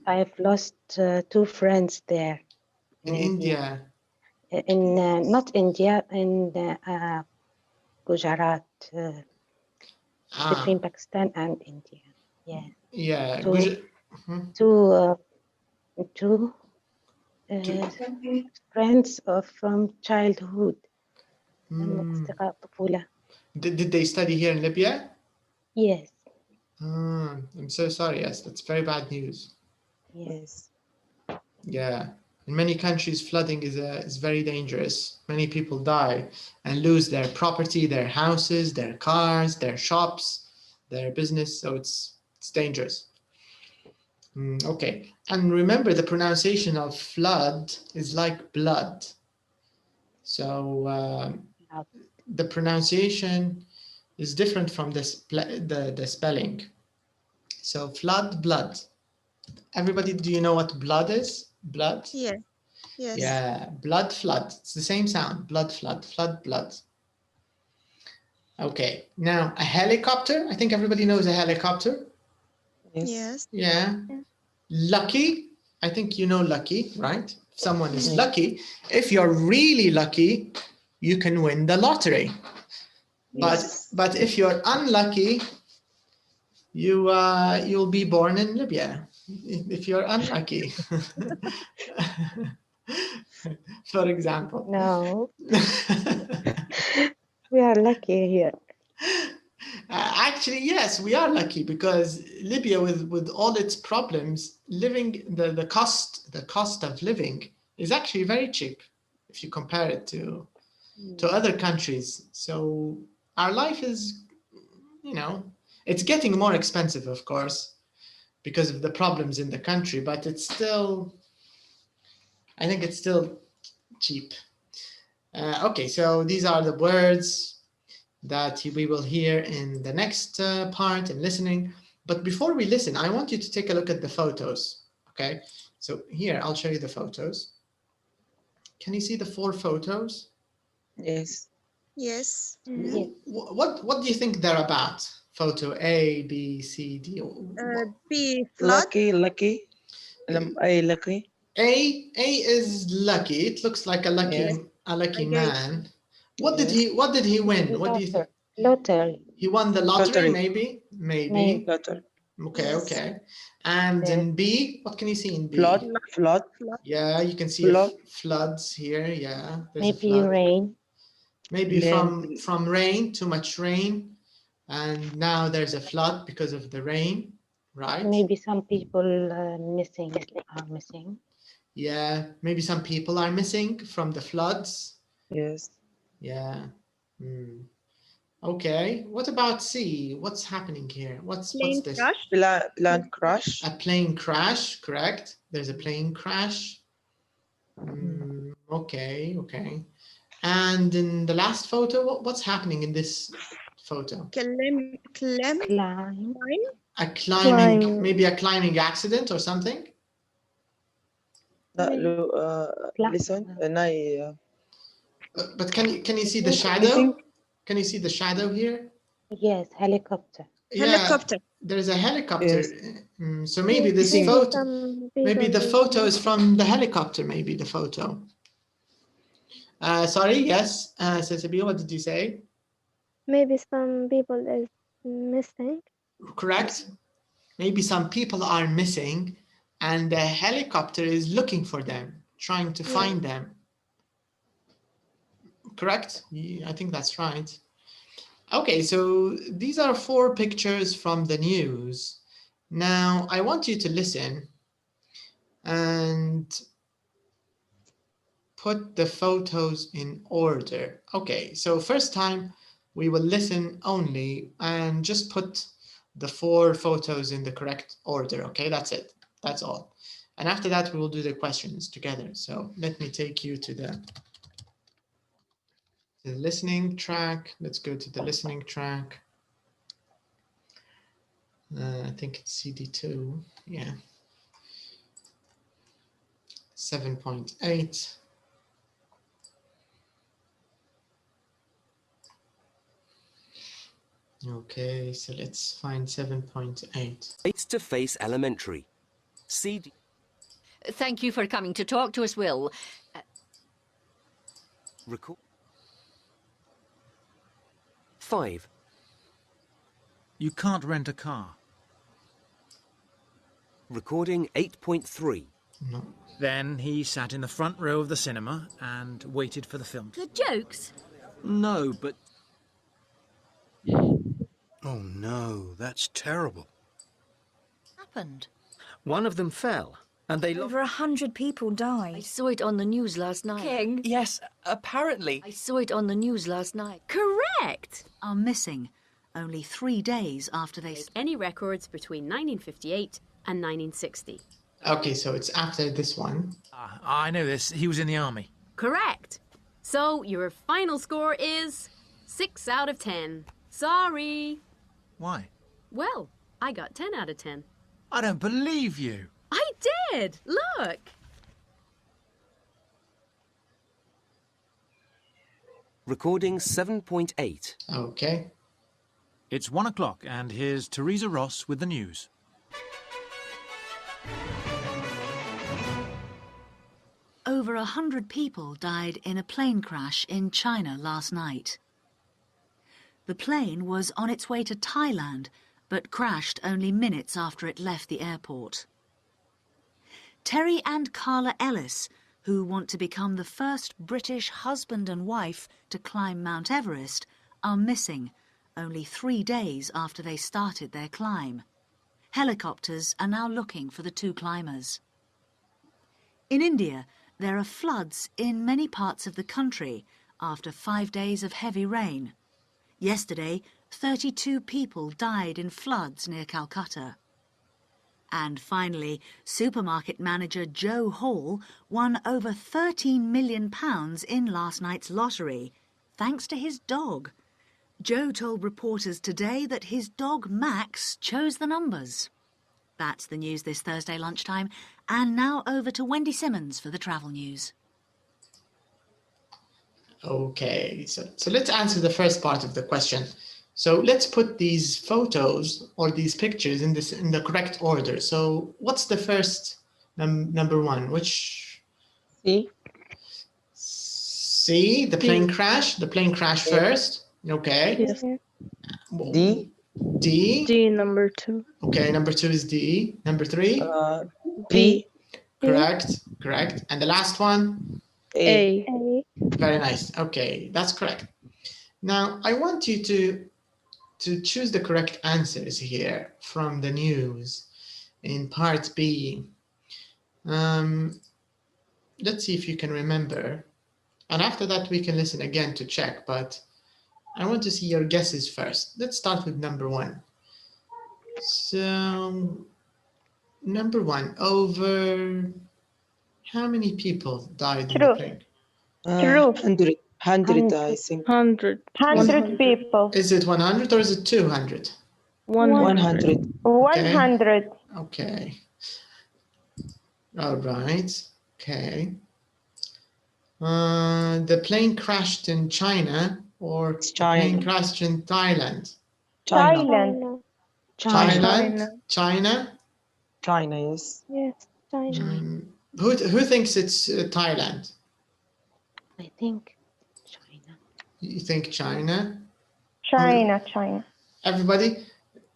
I have lost two friends there. In India. In not India, in Gujarat, between Pakistan and India. Yeah. Yeah. Two friends from childhood. Did they study here in Libya? Yes. I'm so sorry. Yes, that's very bad news. Yes. Yeah. In many countries, flooding is very dangerous. Many people die and lose their property, their houses, their cars, their shops, their business. So it's dangerous. Okay. And remember, the pronunciation of flood is like blood. So the pronunciation is different from the spelling. So flood, blood. Everybody, do you know what blood is? Blood? Yeah. Yes. Yeah, blood, flood. It's the same sound. Blood, flood, flood, blood. Okay, now a helicopter. I think everybody knows a helicopter. Yes. Yeah. Lucky. I think you know lucky, right? If someone is lucky, if you're really lucky, you can win the lottery. Yes. But if you're unlucky, you'll be born in Libya. If you're unlucky. For example. No. We are lucky here. Actually, yes, we are lucky because Libya, with all its problems, living the cost of living is actually very cheap if you compare it to other countries. So our life is, It's getting more expensive, of course, because of the problems in the country, but it's still, I think it's still cheap. Okay, so these are the words that we will hear in the next part in listening. But before we listen, I want you to take a look at the photos, okay? So here, I'll show you the photos. Can you see the 4 photos? Yes. Yes. Yes. What do you think they're about? Photo A, B, C, D. B, flood. Lucky. Lucky. Lucky. A is lucky. It looks like a lucky Yes. lucky Okay. man. What did Yes. he win? What do you think? Lottery. He won the lottery, Lottery. maybe. Maybe. Lottery. Okay, Yes. okay. And Yes. in B, what can you see in B? Flood. Flood. Yeah, you can see Flood. floods here. Yeah, there's a Maybe flood. rain. Maybe Then- from rain, too much rain, and now there's a flood because of the rain, right? Maybe some people are missing. Yeah, maybe some people are missing from the floods. Yes. Yeah. Hmm. Okay. What about C? What's happening here? What's Plane this? crash. Plane crash. A plane crash, correct? There's a plane crash. Okay, okay. And in the last photo, what's happening in this photo? Climb. Climb. A climbing, Climb. maybe a climbing accident or something? Listen. But can you see the shadow? Missing. Can you see the shadow here? Yes, helicopter. Yeah, Helicopter. there's a helicopter. Yes. So maybe this Missing. photo, Some maybe the people photo is from the helicopter, maybe the photo. Sorry, yes, Cecilia, what did you say? Maybe some people is missing. Correct. Maybe some people are missing and the helicopter is looking for them, trying to find them. Correct? Yeah, I think that's right. Okay, so these are 4 pictures from the news. Now, I want you to listen and put the photos in order. Okay, so first time we will listen only and just put the 4 photos in the correct order. Okay, that's it. That's all. And after that, we will do the questions together. So let me take you to the listening track. Let's go to the listening track. I think it's CD2. Yeah. 7.8. Okay, so let's find 7.8. Face2face Elementary. CD. Thank you for coming to talk to us, Will. Record. 5. You can't rent a car. Recording 8.3. No. Then he sat in the front row of the cinema and waited for the film. Good jokes. No, but... Oh no, that's terrible. Happened. One of them fell, and they lost. Over 100 people died. I saw it on the news last night. King. Yes, apparently. I saw it on the news last night. Correct. Are missing only 3 days after they... Any records between 1958 and 1960. Okay, so it's after this one. I know this. He was in the army. Correct. So your final score is 6 out of 10. Sorry. Why? Well, I got 10 out of 10. I don't believe you. I did. Look. Recording 7.8. Okay. It's 1 o'clock, and here's Teresa Ross with the news. Over 100 people died in a plane crash in China last night. The plane was on its way to Thailand, but crashed only minutes after it left the airport. Terry and Carla Ellis, who want to become the first British husband and wife to climb Mount Everest, are missing only 3 days after they started their climb. Helicopters are now looking for the 2 climbers. In India, there are floods in many parts of the country after 5 days of heavy rain. Yesterday, 32 people died in floods near Calcutta. And finally, supermarket manager Joe Hall won over £13 million in last night's lottery, thanks to his dog. Joe told reporters today that his dog Max chose the numbers. That's the news this Thursday lunchtime. And now over to Wendy Simmons for the travel news. Okay, so let's answer the first part of the question. So let's put these photos or these pictures in the correct order. So what's the first number one? Which? C, the plane crash. The plane crash first. Okay. Yes. D. D number 2. Okay, number 2 is D. Number 3? B. Correct. And the last one? A. Very nice. Okay, that's correct. Now I want you to choose the correct answers here from the news in part B. Let's see if you can remember. And after that, we can listen again to check, but I want to see your guesses first. Let's start with number 1. So, number 1, over how many people died in the plane? True. 100, I think. 100. 100 people. Is it 100 or is it 200? 100. 100. Okay. All right. Okay. The plane crashed in China or the plane crashed in Thailand? Thailand. China, yes. Yes, China. Who thinks it's Thailand? I think China. You think China? China. Everybody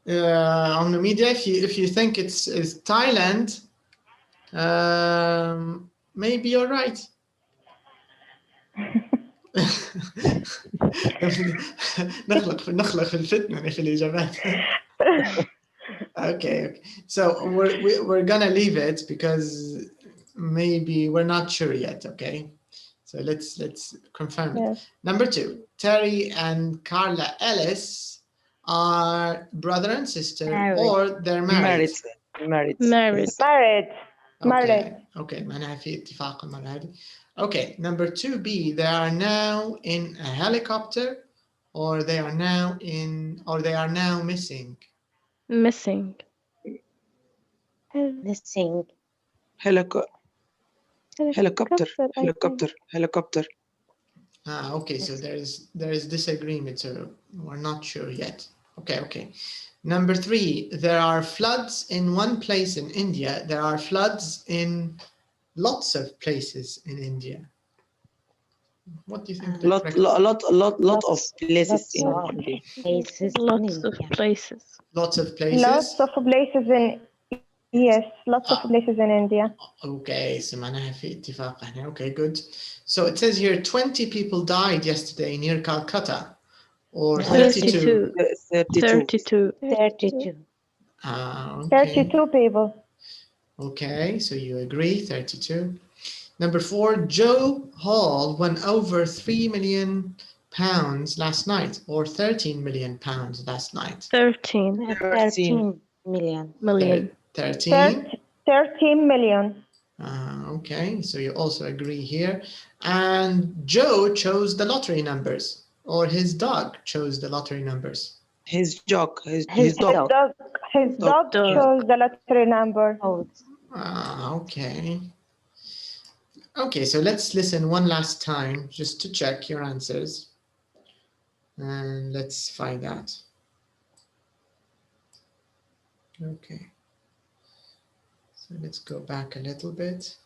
on the media, if you think it's Thailand, maybe you're right. نخلق في الفتنة في الإجابات. Okay. So we're gonna leave it because maybe we're not sure yet. Okay. So let's confirm it. Number 2, Terry and Carla Ellis are brother and sister, or they're married. Okay. معناها في اتفاق المرة هذه. Okay. Number 2B, they are now in a helicopter, or they are now missing. Missing. Helicopter. Okay, so there is disagreement, so we're not sure yet. Okay. Number 3, there are floods in one place in India. There are floods in lots of places in India. What do you think? A lot of places in India. Lots of places. Lots of places. Lots of places in India. Okay, so معناها في اتفاق هنا. Okay, good. So it says here 20 people died yesterday near Calcutta, or 32. 32. 32 people. Okay, so you agree, 32. Number 4, Joe Hall won over £3 million last night, or £13 million last night. 13 million. 13 million. Okay, so you also agree here. And Joe chose the lottery numbers, or his dog chose the lottery numbers. His dog. His dog chose the lottery number. Okay. Okay, so let's listen one last time just to check your answers. And let's find out. Okay. So let's go back a little bit.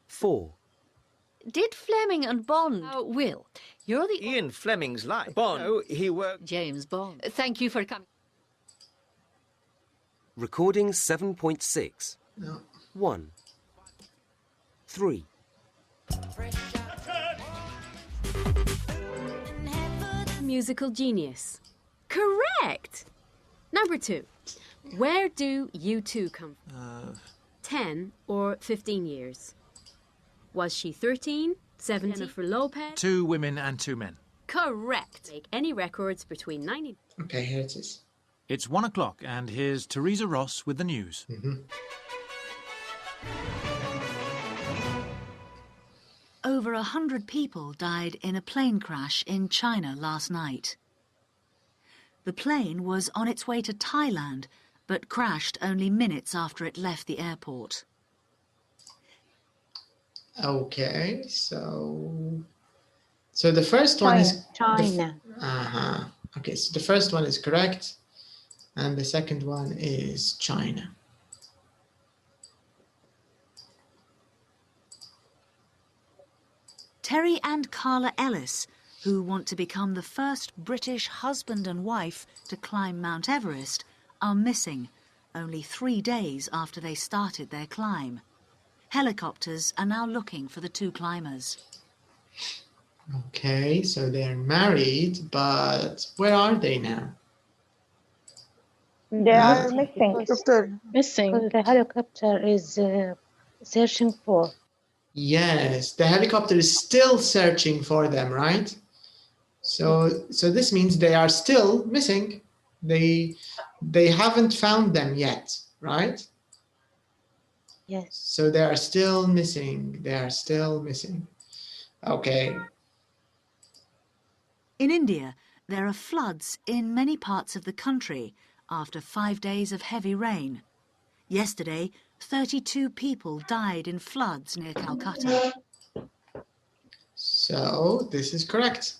Four. Did Fleming and Bond... Will, you're the... Ian Fleming's life. Bond. Oh, he worked... James Bond. Thank you for coming. Recording 7.6. No. 1. 3. Musical genius. Correct! Number 2. Where do you two come from? 10 or 15 years? Was she 13, 70. Jennifer Lopez. 2 women and 2 men. Correct. Make any records between 90. Okay, here it is. It's 1 o'clock, and here's Teresa Ross with the news. Over 100 people died in a plane crash in China last night. The plane was on its way to Thailand, but crashed only minutes after it left the airport. Okay, so the first one is China. Okay, so the first one is correct, and the second one is China. Terry and Carla Ellis, who want to become the first British husband and wife to climb Mount Everest, are missing only 3 days after they started their climb. Helicopters are now looking for the 2 climbers. Okay, so they're married, but where are they now? They are missing. Missing. The helicopter is searching for. Yes, the helicopter is still searching for them, right? So this means they are still missing. They haven't found them yet, right? Yes. So they are still missing. They are still missing. Okay. In India, there are floods in many parts of the country after 5 days of heavy rain. Yesterday, 32 people died in floods near Calcutta. So this is correct.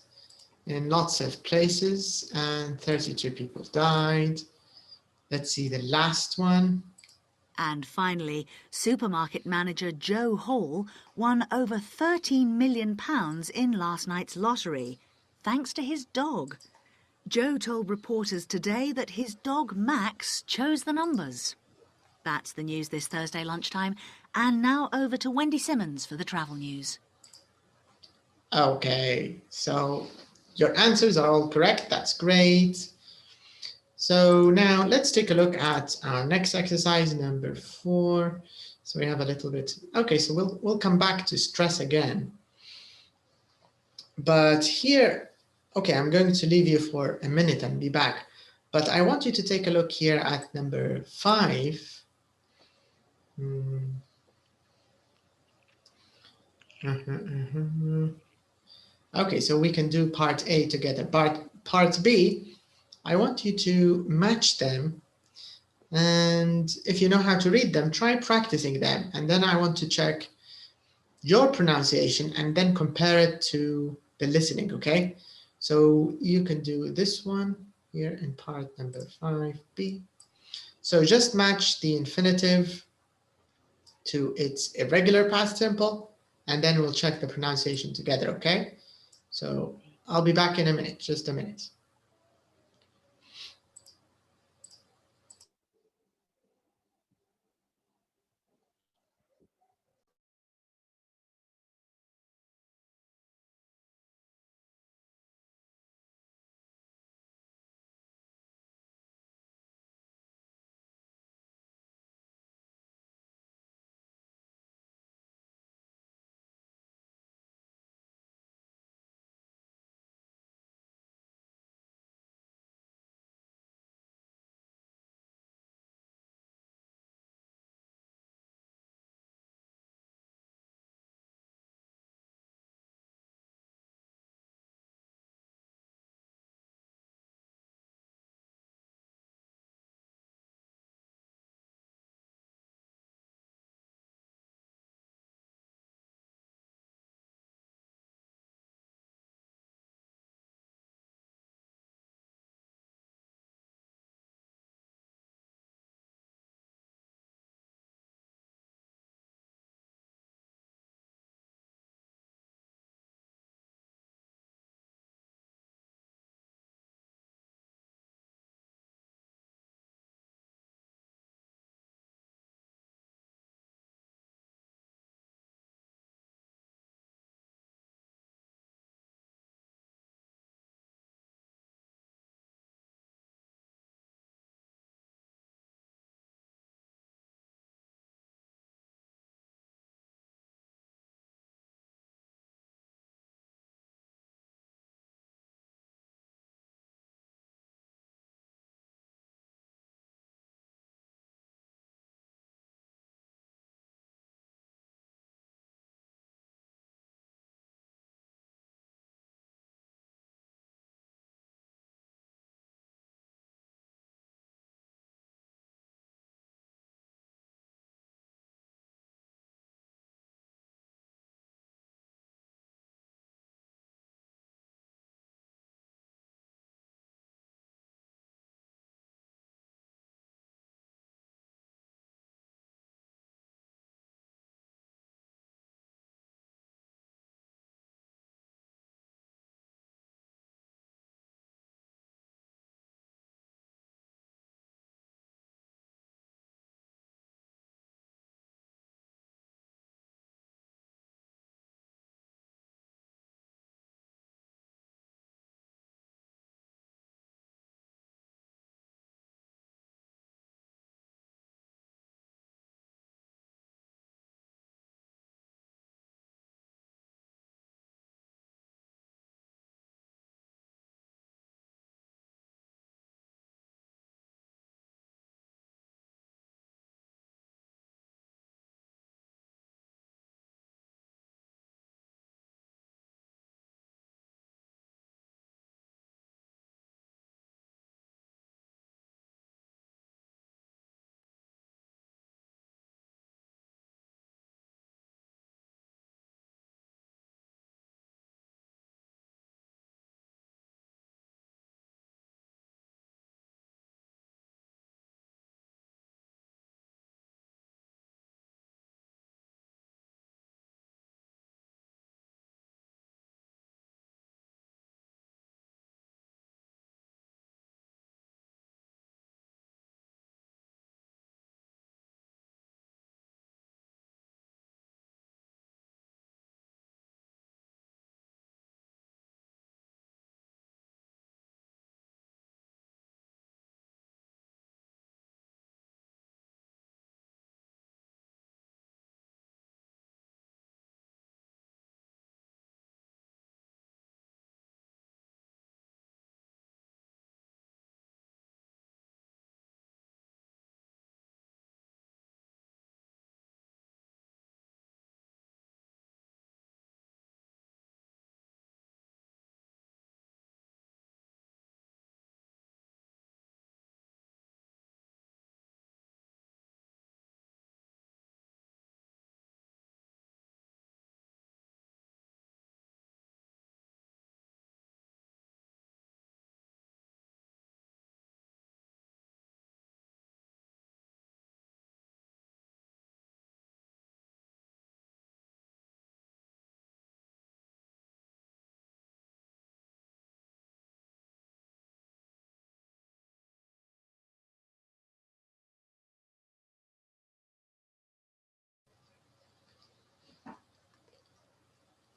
In lots of places, and 32 people died. Let's see the last one. And finally, supermarket manager Joe Hall won over £13 million in last night's lottery, thanks to his dog. Joe told reporters today that his dog Max chose the numbers. That's the news this Thursday lunchtime. And now over to Wendy Simmons for the travel news. Okay, so your answers are all correct. That's great. So now let's take a look at our next exercise, number 4. So we have a little bit. Okay, so we'll come back to stress again. But here, okay, I'm going to leave you for a minute and be back. But I want you to take a look here at number 5. Okay, so we can do part A together. Part B, I want you to match them. And if you know how to read them, try practicing them. And then I want to check your pronunciation and then compare it to the listening, okay? So you can do this one here in part number 5B. So just match the infinitive to its irregular past simple, and then we'll check the pronunciation together, okay? So I'll be back in a minute, just a minute.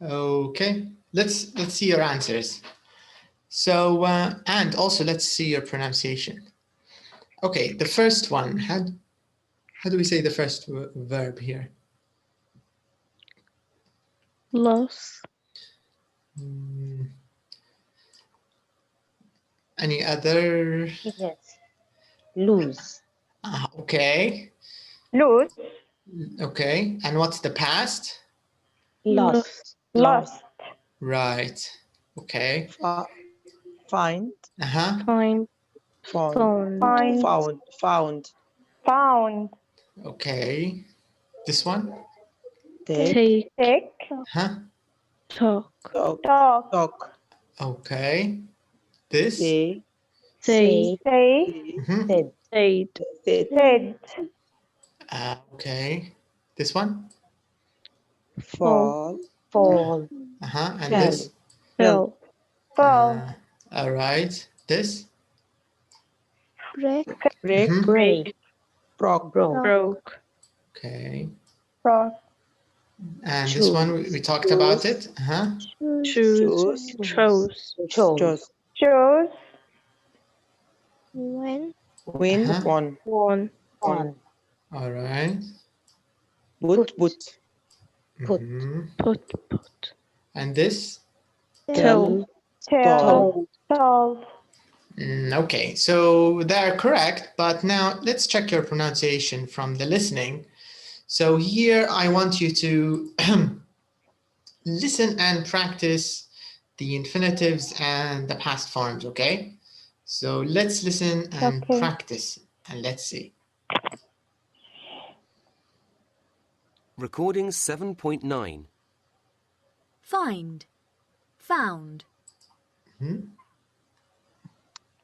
Okay, let's see your answers. So and also let's see your pronunciation. Okay, the first one. How do we say the first verb here? Loss. Any other? Yes. Lose. Okay. Lose. Okay, and what's the past? Lost. Lost. Right. Okay. Find. Find. Found. Find. Found. Found. Okay. This one? Take. Talk. Talk. Okay. This? Say. Say. Said. Said. Okay. This one? Fall. And this? Fell. Fall. All right. This? Break. Break. Broke. Okay. Broke. And this one, we talked about it. Choose. Chose. Choose. When. Won. All right. Put. Put. And this? Tell. Okay, so they're correct, but now let's check your pronunciation from the listening. So here I want you to listen and practice the infinitives and the past forms, okay? So let's listen and practice, and let's see. Recording 7.9. Find. Found.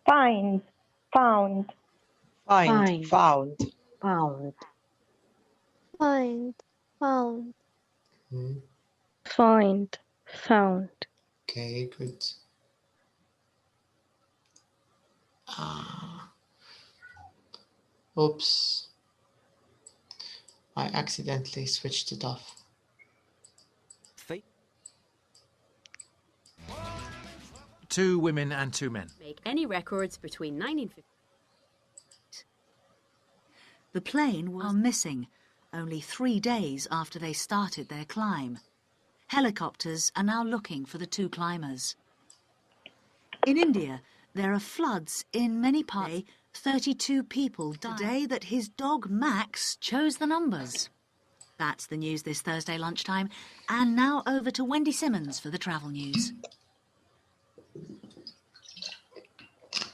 Find. Found. Found. Find. Found. Find. Found. Okay, good. Oops. I accidentally switched it off. 2 women and 2 men. Make any records between 1950. The plane was missing only 3 days after they started their climb. Helicopters are now looking for the 2 climbers. In India, there are floods in many parts. 32 people died the day that his dog Max chose the numbers. That's the news this Thursday lunchtime. And now over to Wendy Simmons for the travel news.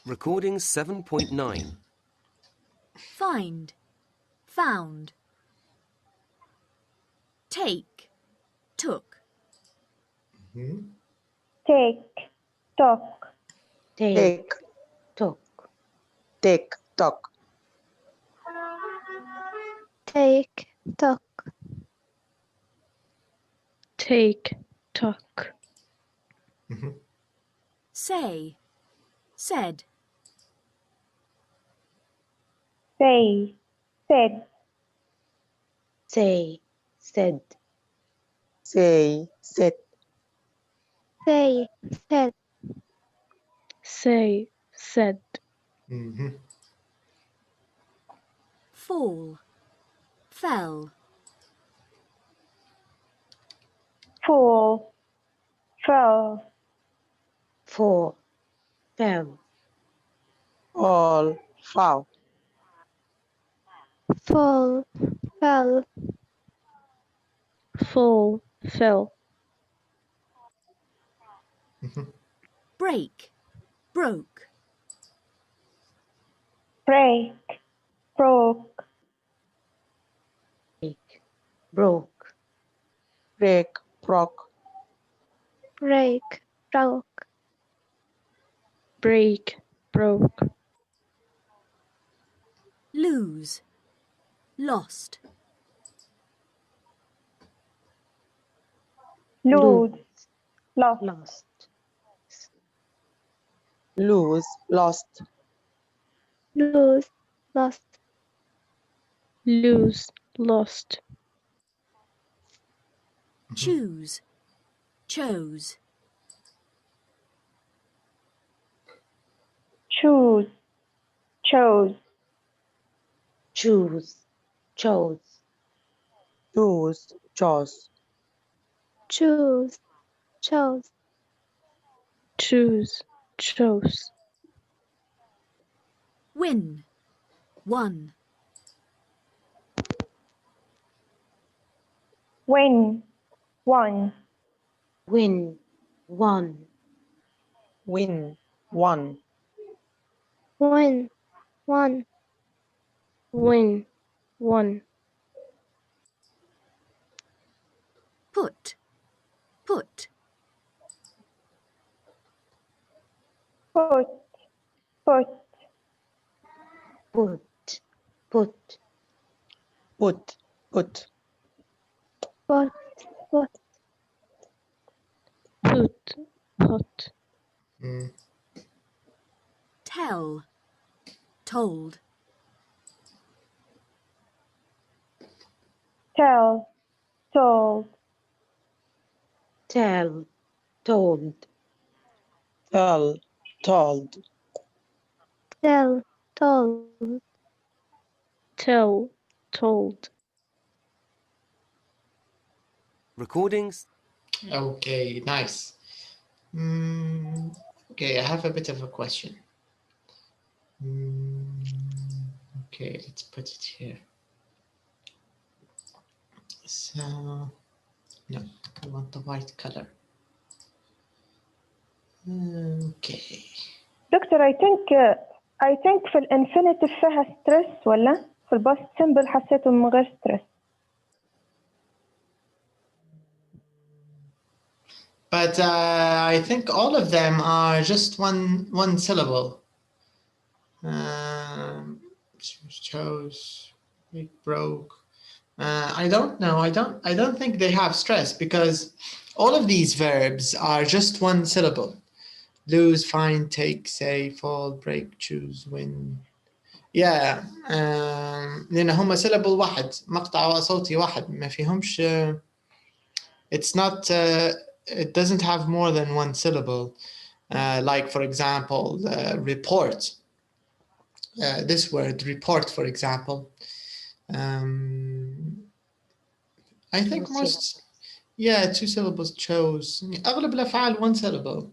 Recording 7.9. Find. Found. Take. Took. Take. Took. Take. Took. Take. Took. Take. Took. Say. Said. Say. Said. Say. Said. Say. Said. Say. Said. Say. Said. Fall. Fell. Fall. Fell. Fall. Fell. All. Foul. Fall. Fell. Fall. Fell. Break. Broke. Break. Broke. Broke. Break. Broke. Break. Broke. Break. Broke. Lose. Lost. Lose. Lost. Lose. Lost. Lose. Lost. Lose. Lost. Choose. chose, choose, chose, choose, chose, choose, chose, choose, chose, choose, chose, win, won, win, won, win, won, win, won, win, one, win, won, put, put, put, put, put, put, put, put, put, put, put, put, Mm. tell, told, tell, told, tell, told, tell, told, tell, told, tell, told. Recordings. Okay, nice. Okay, I have a bit of a question. Okay, let's put it here. So, no, I want the white color. Okay. دكتور I think في الانفينيتيف فيها ستريس ولا في الباست سمبل حسيته من غير ستريس. But I think all of them are just one syllable. Chose, broke. I don't know. I don't think they have stress because all of these verbs are just one syllable. Lose, find, take, say, fall, break, choose, win. Yeah. لأن هم syllable واحد مقطع صوتي واحد ما فيهمش. It's not. It doesn't have more than one syllable. Like for example, report. This word report, for example. I think most. Yeah, two syllables. Chose. أغلب الأفعال one syllable.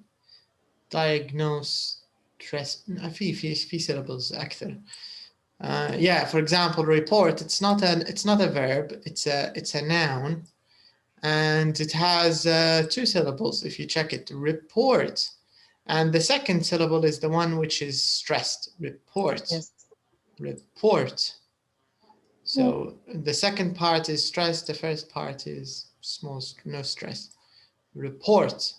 Diagnose, stress. في syllables أكثر. Yeah, for example, report. It's not a verb. It's a noun, and it has two syllables. If you check it, report, and the second syllable is the one which is stressed. Report. yes, Report. So the second part is stressed. The first part is small, no stress. Report.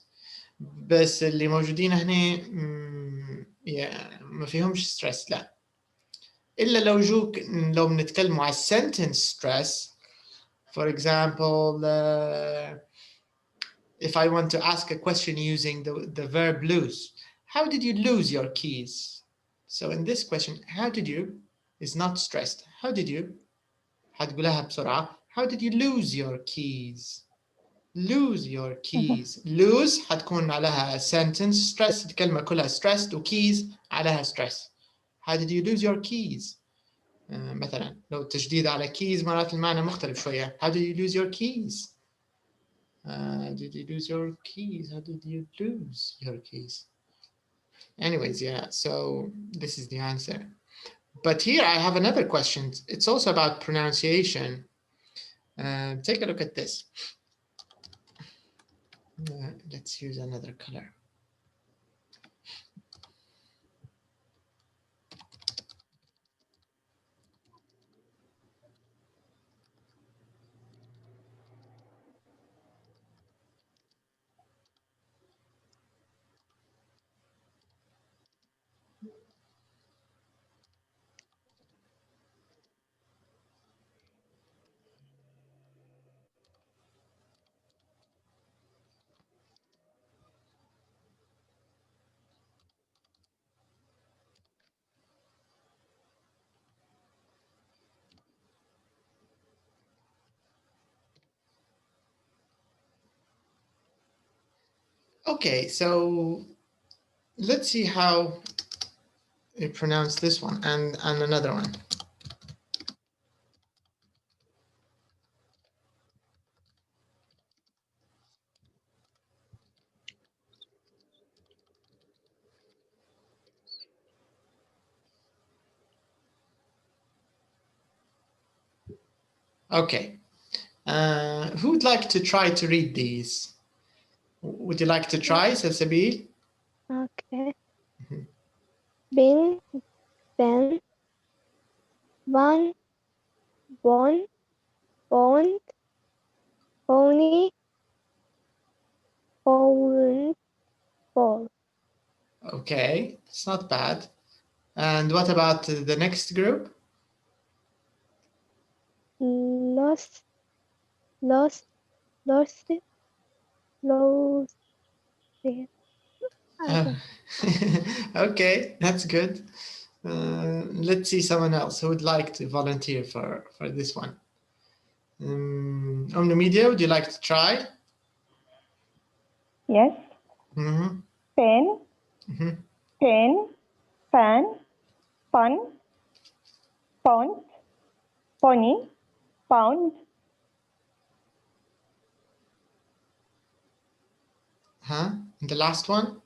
بس اللي موجودين هنا ما فيهمش ستريس لا إلا لو بنتكلموا على sentence stress. For example, if I want to ask a question using the verb lose, how did you lose your keys? So in this question, how did you is not stressed. How did you حتقولها بسرعة. How did you lose your keys? Lose your keys. Lose حتكون عليها sentence stress. الكلمة كلها stressed وkeys عليها stress. How did you lose your keys? مثلا لو تشديد على keys معناته المعنى مختلف شوية. How did you lose your keys? Did you lose your keys? How did you lose your keys? Anyways, yeah, so this is the answer. But here I have another question. It's also about pronunciation. Take a look at this. Let's use another color. Okay, so let's see how you pronounce this one and another one. Okay, who would like to try to read these? Would you like to try, Salsabil? Okay. Bin, ben, one, bon, bond, pony, pound, ball. Okay, it's not bad. And what about the next group? Lost, lost, lost, lost. Okay, that's good. Let's see someone else who would like to volunteer for this one. Media, would you like to try? Yes. Mm-hmm. Pen, Mm-hmm. pen, fan, fun, pond, pony, pound. Huh? And the last one?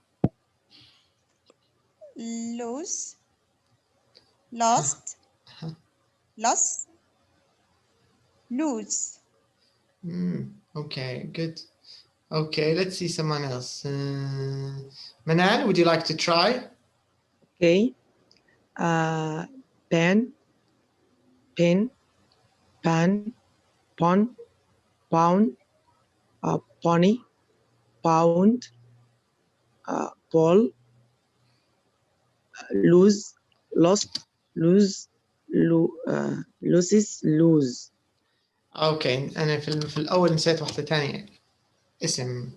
Lose, lost, lost, lose. Okay, good. Okay, let's see someone else. Manan, would you like to try? Okay. Pen, pin, pan, pond, pound, pony, pound, ball, lose, lost, lose, loses, lose. اوكي انا في الاول نسيت واحده ثانيه اسم.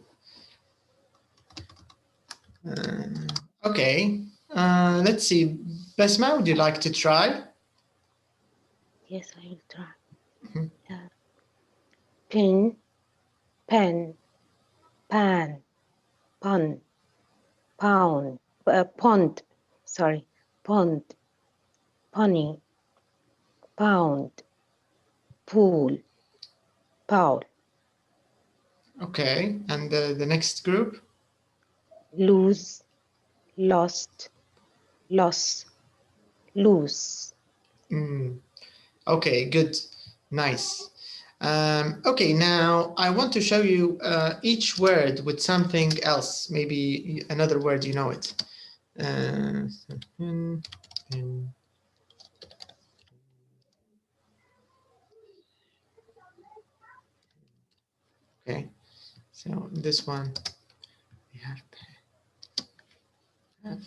Okay, let's see. Basma, would you like to try? Yes, I will try. Pin, pen, pan, pun, pound, pond, sorry, pond, pony, pound, pool, Paul. Okay, and the next group? Lose, lost, loss, lose. Okay, good, nice. Okay, now I want to show you each word with something else, maybe another word, you know it. Okay, so this one we have F.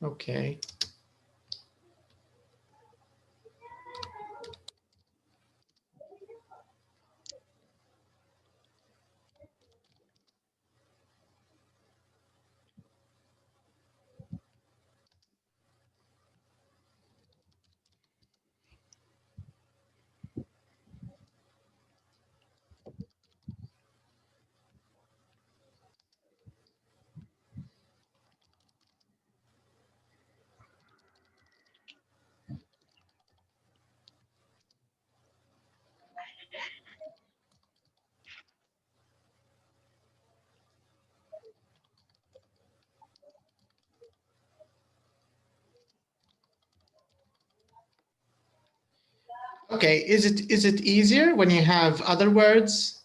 Okay. Okay, is it easier when you have other words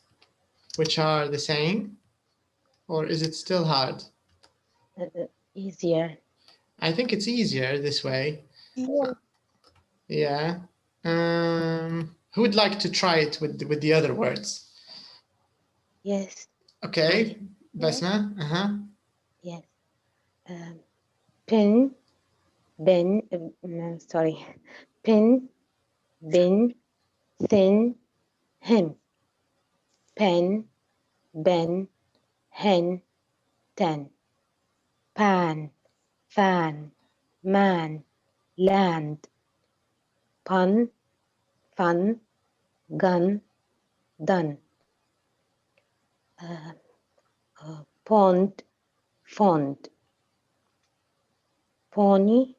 which are the same? or is it still hard? Easier. I think it's easier this way. Yeah. Yeah. Who would like to try it with the other words? Yes. Okay, Basma. Yes. Pin, bin, sorry. Pin, bin, thin, him. Pen, ben, hen, ten. Pan, fan, man, land. Pun, fun, gun, done. Pond, fond. Pony,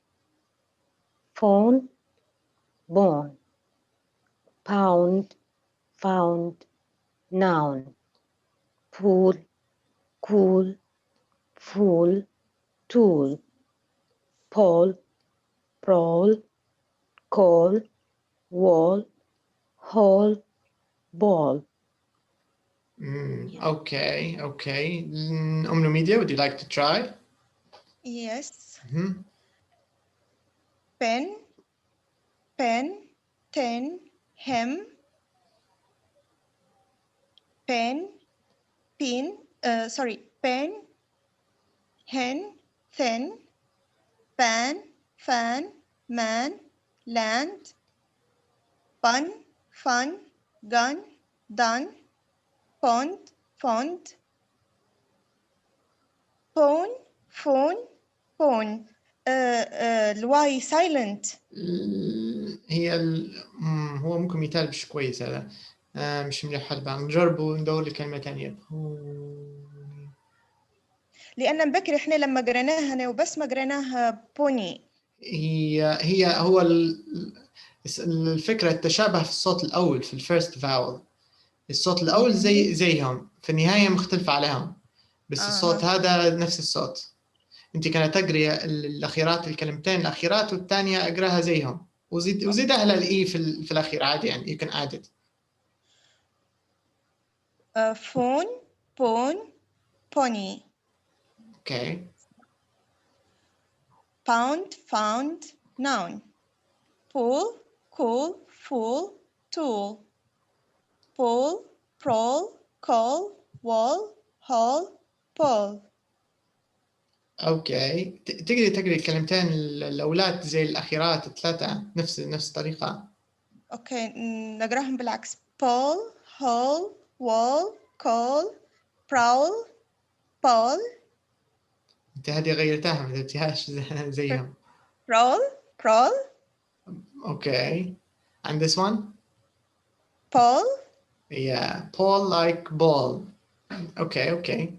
phone, born. Pound, found, noun. Pool, cool, fool, tool. Pole, prowl, call, wall, hole, ball. Okay, okay. Numedia, would you like to try? Yes. Mm-hmm. Pen, pen, tin, hem. Pen, pin, pen, hen, thin, pan, fan, man, land, pun, fun, gun, done, pond, fond, pone, phone, pone. الواي silent. هي هو ممكن مثال مش كويس هذا. مش مليح حلبة. نجربوا ندور لي كلمة تانية. لأن بكري إحنا لما قريناها أنا وبس ما قريناها بوني. هو الفكرة التشابه في الصوت الأول في الفيرست فاول. الصوت الأول زيهم في النهاية مختلف عليهم بس الصوت هذا نفس الصوت. أنت كانت تقري الأخيرات الكلمتين الأخيرات والثانية أقراها زيهم وزيد أهل الإي في الأخير عادي يعني you can add it. phone, pone, pony. Okay. Pound, found, noun. Pool, cool, fool, tool. Pole, prowl, call, wall, hall, pole. اوكي تقدري تقري الكلمتين الاولاد زي الاخيرات الثلاثه نفس الطريقه. اوكي نقراهم بالعكس. pole, hole, wall, call, prowl, pole. انت هذه غيرتها ما كتبتيهاش زيهم. prowl. Okay. And this one? Pole. Yeah, pole like ball. Okay.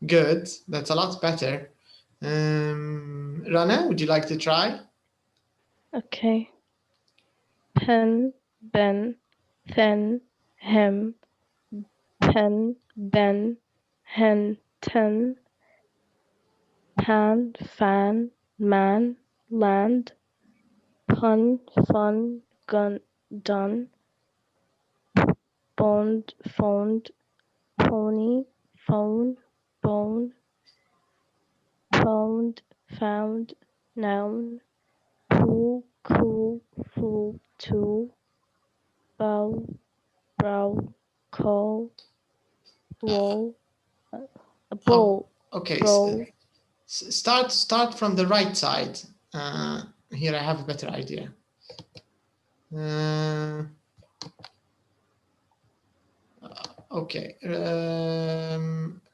Good. That's a lot better. Rana, would you like to try? Okay. Pen, ben, thin, hem. Pen, ben, hen, ten. Pan, fan, man, land. Pun, fun, gun, done. Bond, phoned, pony, phone, bone. Found, found, noun. Pool, cool, fool, tool. Bow, brow, call, wall, ball. Okay. Roll. Start from the right side. Here I have a better idea. Okay.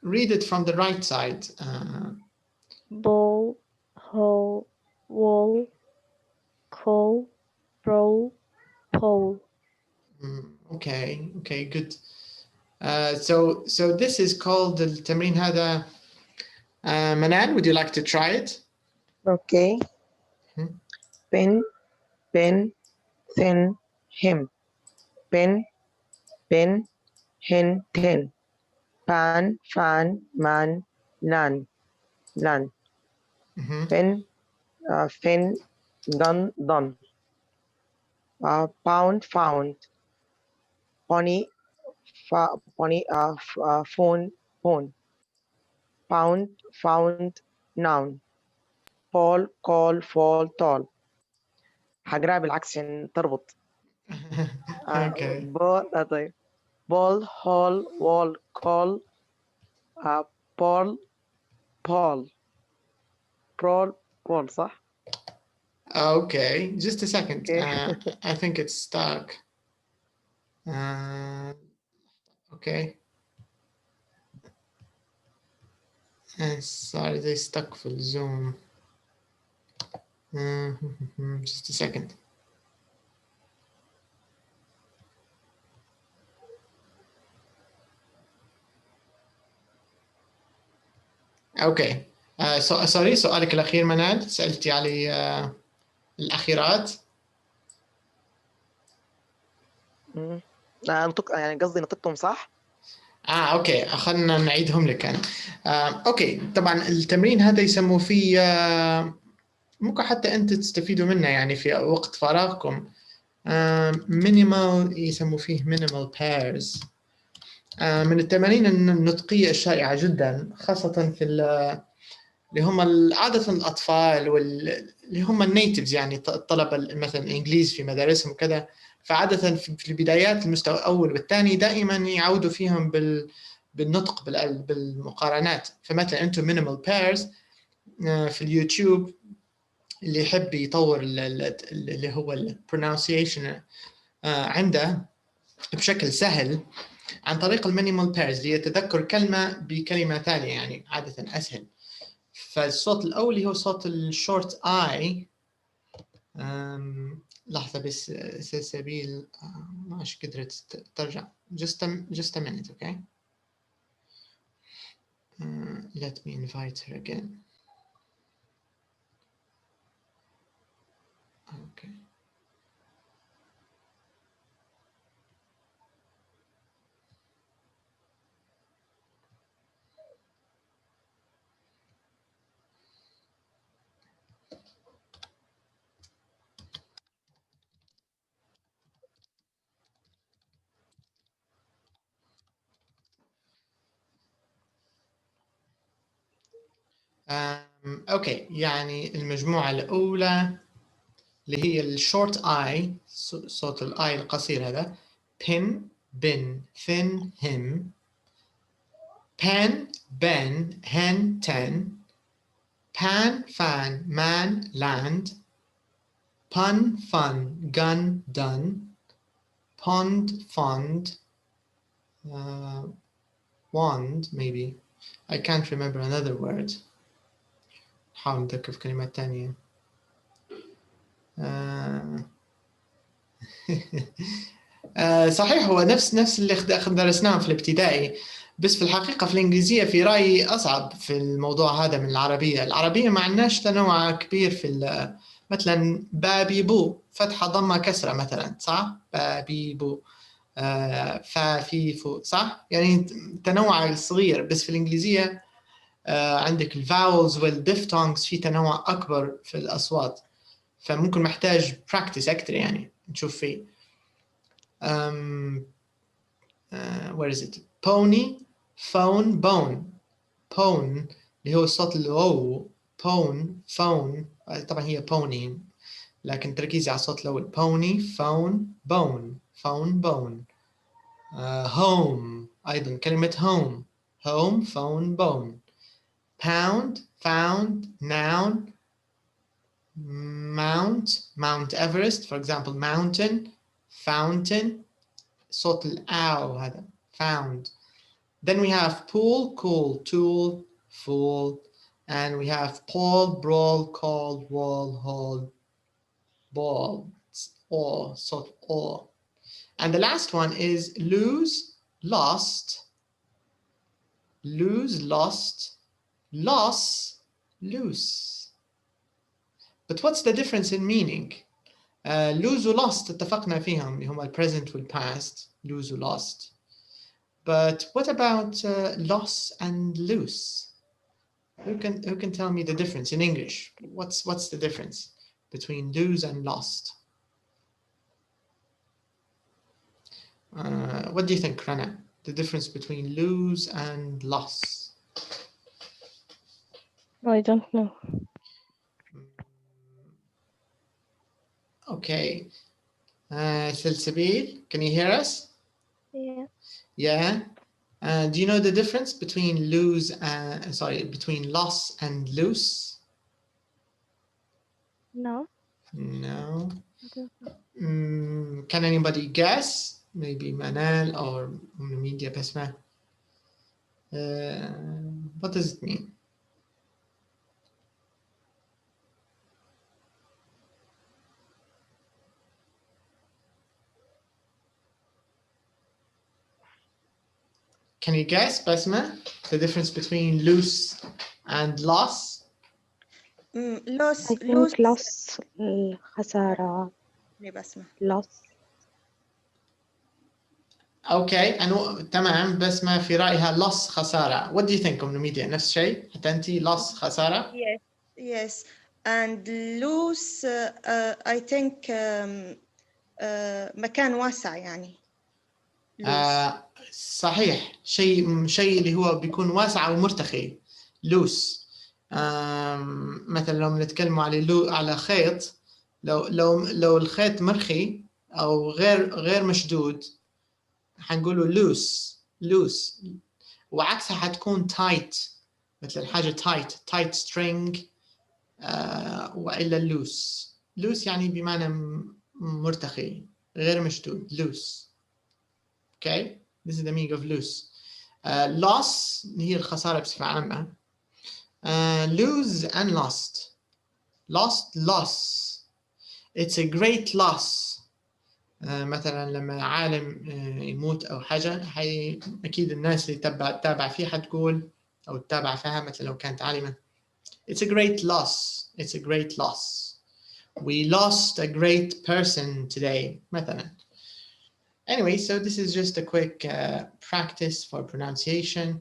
Read it from the right side. Ball, hole, wall, call, roll, pole. Okay, good. So this is called التمرين هذا. Manan, would you like to try it? Okay. Pen, pen, thin, him. Pen, pen, hen, ten. Pan, fan, man, land. Pen, fin, gun, done. Pound, found. Pony, phone, phone. found, found, noun. fall, call, fall, tall. حقراها بالعكس عشان تربط. Okay. طيب. ball, hall, wall, call, ball, Paul. Paul, صح؟ Okay, just a second. Okay. I think it's stuck. Okay. Sorry, they stuck في الزوم. Just a second. اوكي سوري، سؤالك الاخير منال، سالتي علي الاخيرات. نطق يعني قصدي نطقتهم صح؟ اوكي، خلنا نعيدهم لك انا. اوكي، طبعا التمرين هذا يسموه فيه ممكن حتى انت تستفيدوا منه يعني في وقت فراغكم. مينيمال، يسموه فيه مينيمال بيرز. من التمارين النطقيه الشائعه جدا، خاصه في اللي هم عادة الأطفال واللي هم النيتيفز، يعني الطلبة مثلا الإنجليز في مدارسهم وكذا. فعادة في بدايات المستوى الأول والثاني دائما يعودوا فيهم بالنطق بالمقارنات. فمثلا أنتم minimal pairs في اليوتيوب، اللي يحب يطور اللي هو ال pronunciation عنده بشكل سهل عن طريق المينيمال بيرز، ليتذكر كلمة بكلمة ثانية، يعني عادة أسهل. فالصوت الأول هو صوت الشورت آي. لحظة بس سبيل ماش قدرت ترجع. just a minute, okay? Let me invite her again. Okay. اوكي، يعني المجموعة الأولى اللي هي الشورت اي، صوت الاي القصير هذا. pin, bin, thin, him. pen, ben, hen, ten. pan, fan, man, land. pun, fun, gun, done. pond, fond, wand, maybe. I can't remember another word. حاول نذكر في كلمات تانية. صحيح، هو نفس اللي درسناه في الابتدائي، بس في الحقيقة في الإنجليزية في رأيي أصعب في الموضوع هذا من العربية ما عندناش تنوع كبير في مثلا بابي بو، فتحة ضمة كسرة مثلا، صح؟ بابي بو. فا فو، صح؟ يعني تنوع صغير. بس في الإنجليزية عندك الفاولز والديفتونجز في تنوع أكبر في الأصوات، فممكن محتاج براكتس أكتر يعني نشوف فيه. where is it? pony, phone, bone. pone اللي هو الصوت الأو. pone, phone، طبعا هي pony، لكن تركيزي على الصوت الأول. pony, phone, bone. phone, bone. home، أيضا كلمة home. home, phone, bone. pound, found, noun. Mount Everest, for example, mountain. fountain، صوت الآو هذا. found. Then we have pool, cool, tool, fool. And we have Paul, brawl, call, wall, hold, ball. It's all, sort of all. And the last one is lose, lost. Lose, lost. Loss, loose. But what's the difference in meaning? lose و lost اتفقنا فيهم اللي هما present وال past. lose و lost. But what about loss and loose? Who can tell me the difference in English? What's the difference between lose and lost? What do you think, Rana? The difference between lose and loss? I don't know. Okay. Silsabil, can you hear us? Yeah. Yeah. Do you know the difference between between loss and lose? No. No. I don't know. Can anybody guess? Maybe Manal or Media Basma. What does it mean? Can you guess, Basma, the difference between lose and loss? loss I think loss الخسارة بسمة. loss. اوكي تمام، بس ما في رايها loss خساره. What do you think ام ميديا؟ نفس الشيء حتى انت loss خساره؟ Yes, and lose I think مكان واسع يعني. صحيح، شيء اللي هو بيكون واسع ومرتخي loose. مثلا لو بنتكلم على خيط، لو الخيط مرخي او غير مشدود حنقوله loose، وعكسها حتكون tight، مثل الحاجة tight string، وإلا loose يعني بمعنى مرتخي غير مشدود loose. Okay, this is the meaning of loose. Loss هي الخسارة بصفة عامة. Lose and loss. It's a great loss. مثلا لما عالم يموت أو حاجة، أكيد الناس اللي تتابع فيه حتقول أو تتابع فيها، مثلا لو كانت عالمة It's a great loss. It's a great loss. We lost a great person today, مثلا. Anyway, so this is just a quick practice for pronunciation.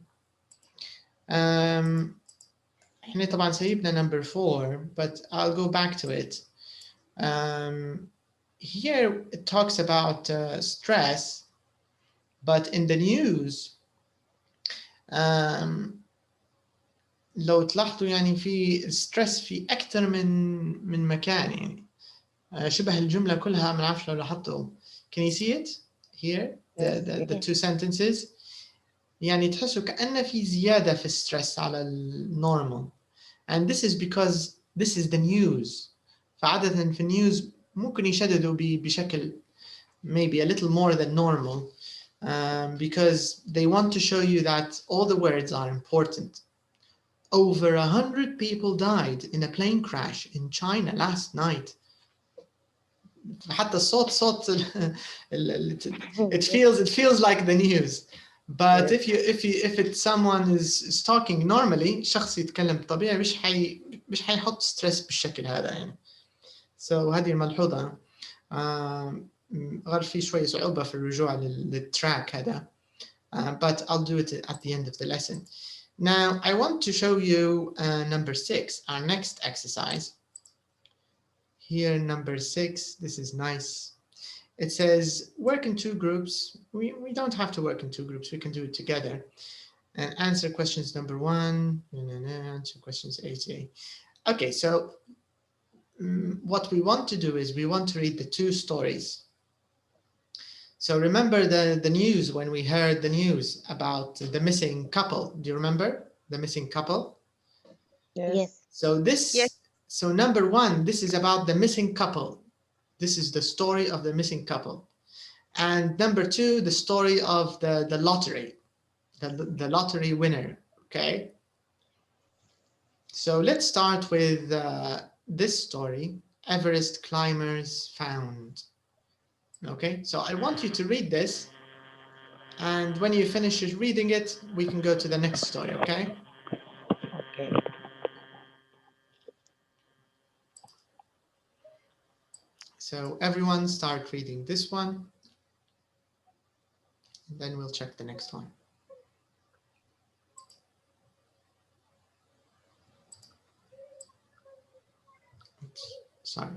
احنا طبعا سيبنا number 4, but I'll go back to it. Here it talks about stress, but in the news لو تلاحظوا يعني في stress في أكثر من مكان، يعني شبه الجملة كلها، ما نعرفش لو لاحظتوا. Can you see it here? The two sentences. يعني تحسوا كأن في زيادة في stress على الnormal. And this is because this is the news. فعادة في النيوز ممكن يشددوا بشكل maybe a little more than normal, because they want to show you that all the words are important. Over 100 people died in a plane crash in China last night. حتى الصوت it feels like the news. But if it's someone is talking normally، شخص يتكلم بطبيعي، مش حيحط ستريس بالشكل هذا يعني. So هذه الملحوظة. غير في شوية صعوبة في الرجوع للتراك هذا. But I'll do it at the end of the lesson. Now I want to show you number 6, our next exercise. Here, number 6, this is nice. It says work in 2 groups. We don't have to work in 2 groups. We can do it together. And answer questions number 1. Answer questions A. Okay, so what we want to do is we want to read the 2 stories. So remember the news, when we heard the news about the missing couple. Do you remember the missing couple? Yes. So so number 1, this is about the missing couple. This is the story of the missing couple. And number 2, the story of the lottery, the lottery winner, okay? So let's start with this story, Everest climbers found. Okay, so I want you to read this, and when you finish reading it, we can go to the next story, okay? Okay. So everyone start reading this one, and then we'll check the next one. Oops, sorry.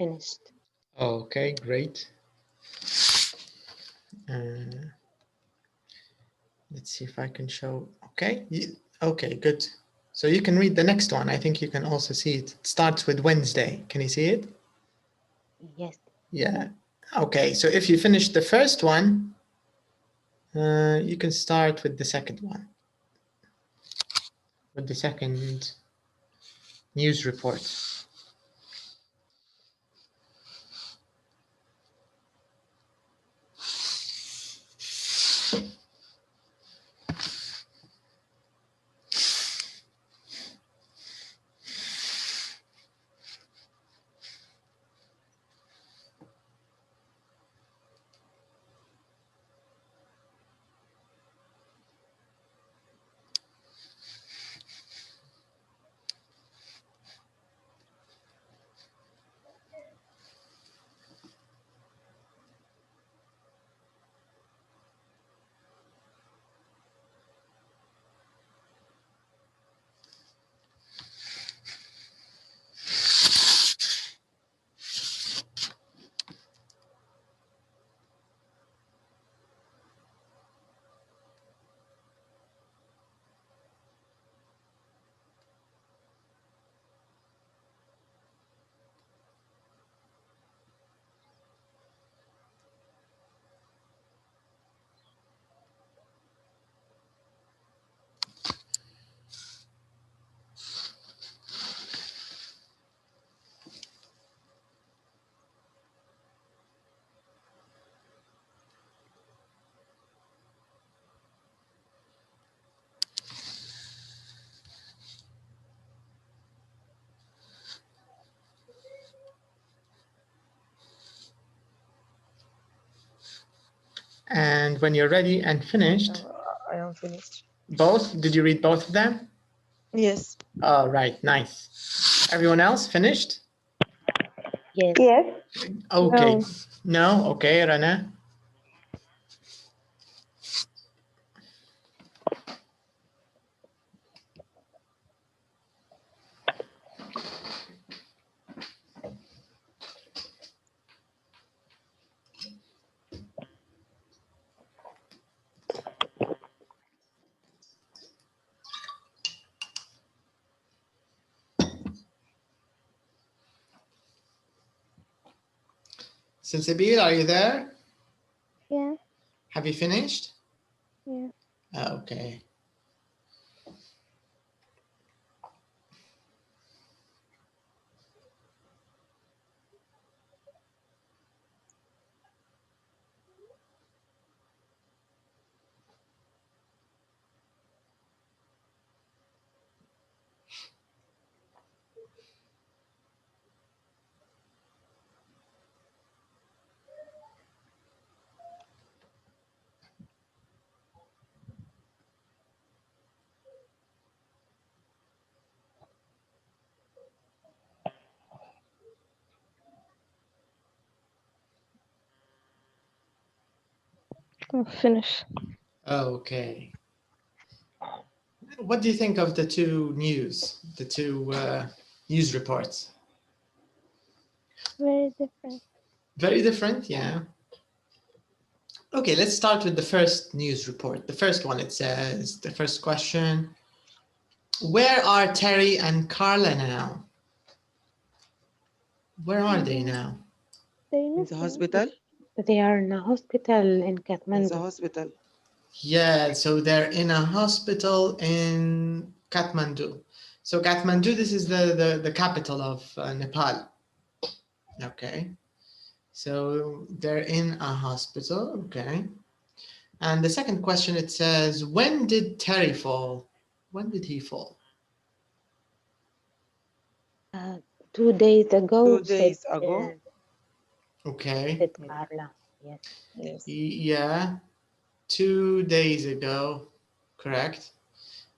finished. Okay, great. Let's see if I can show. Okay, okay, good. So you can read the next one. I think you can also see it. It starts with Wednesday. Can you see it? Yes. Yeah. Okay, so if you finish the first one, you can start with the second one. With the second news report. And when you're ready and finished, I am finished. both? Did you read both of them? Yes. All right, nice. Everyone else finished? Yes. Yes. Okay. No? Okay, Rana. Silsabil, are you there? Yeah. Have you finished? Yeah. Okay. I'll finish. Okay. What do you think of the two news reports? Very different. Very different, yeah. Okay, let's start with the first news report. The first one, it says, the first question, where are Terry and Carla now? Where are they now? In the hospital? They are in a hospital in Kathmandu. In the hospital. Yeah, so they're in a hospital in Kathmandu. So Kathmandu, this is the capital of Nepal. Okay. So they're in a hospital, okay. And the second question, it says, when did Terry fall? When did he fall? 2 days ago. 2 days ago. Okay. Said Carla. Yes. Yes. Yeah, 2 days ago, correct.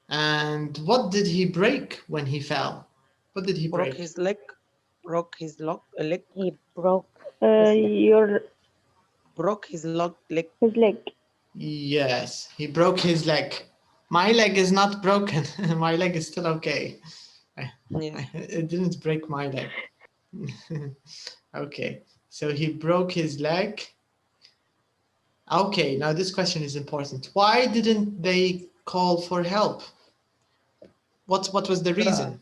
And what did he break when he fell? What did he break? Broke his leg. Broke his leg. He broke broke his leg. His leg. Yes, he broke his leg. My leg is not broken. My leg is still okay. Yeah. It didn't break my leg. Okay, so he broke his leg. Okay, now this question is important. Why didn't they call for help? What was the reason?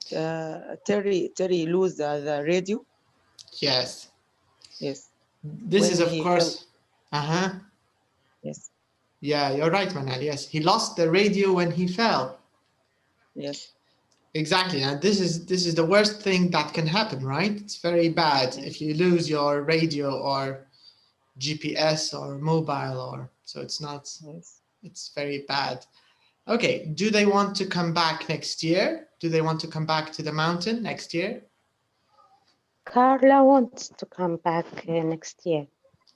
Terry lose the radio. Yes. Yes. This is, of course. Yes. Yeah, you're right, Manal. Yes, he lost the radio when he fell. Yes. Exactly. And this is the worst thing that can happen, right? It's very bad if you lose your radio or GPS or mobile, or so it's not. Yes. It's very bad. Okay. Do they want to come back next year? Do they want to come back to the mountain next year? Carla wants to come back next year,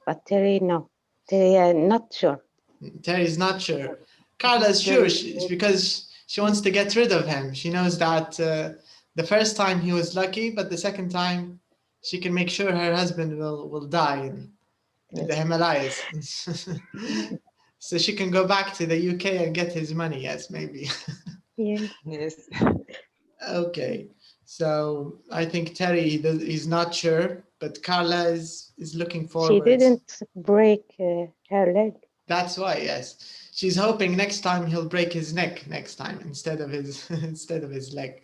but Terry, no. Terry, not sure. Terry's not sure. Carla's sure. It's because she wants to get rid of him. She knows that the first time he was lucky, but the second time she can make sure her husband will die in the Himalayas. So she can go back to the UK and get his money. Yes, maybe. Yes. Okay. So I think Terry is not sure, but Carla is looking forward. She didn't break her leg. That's why, yes. She's hoping next time he'll break his neck next time instead of his leg.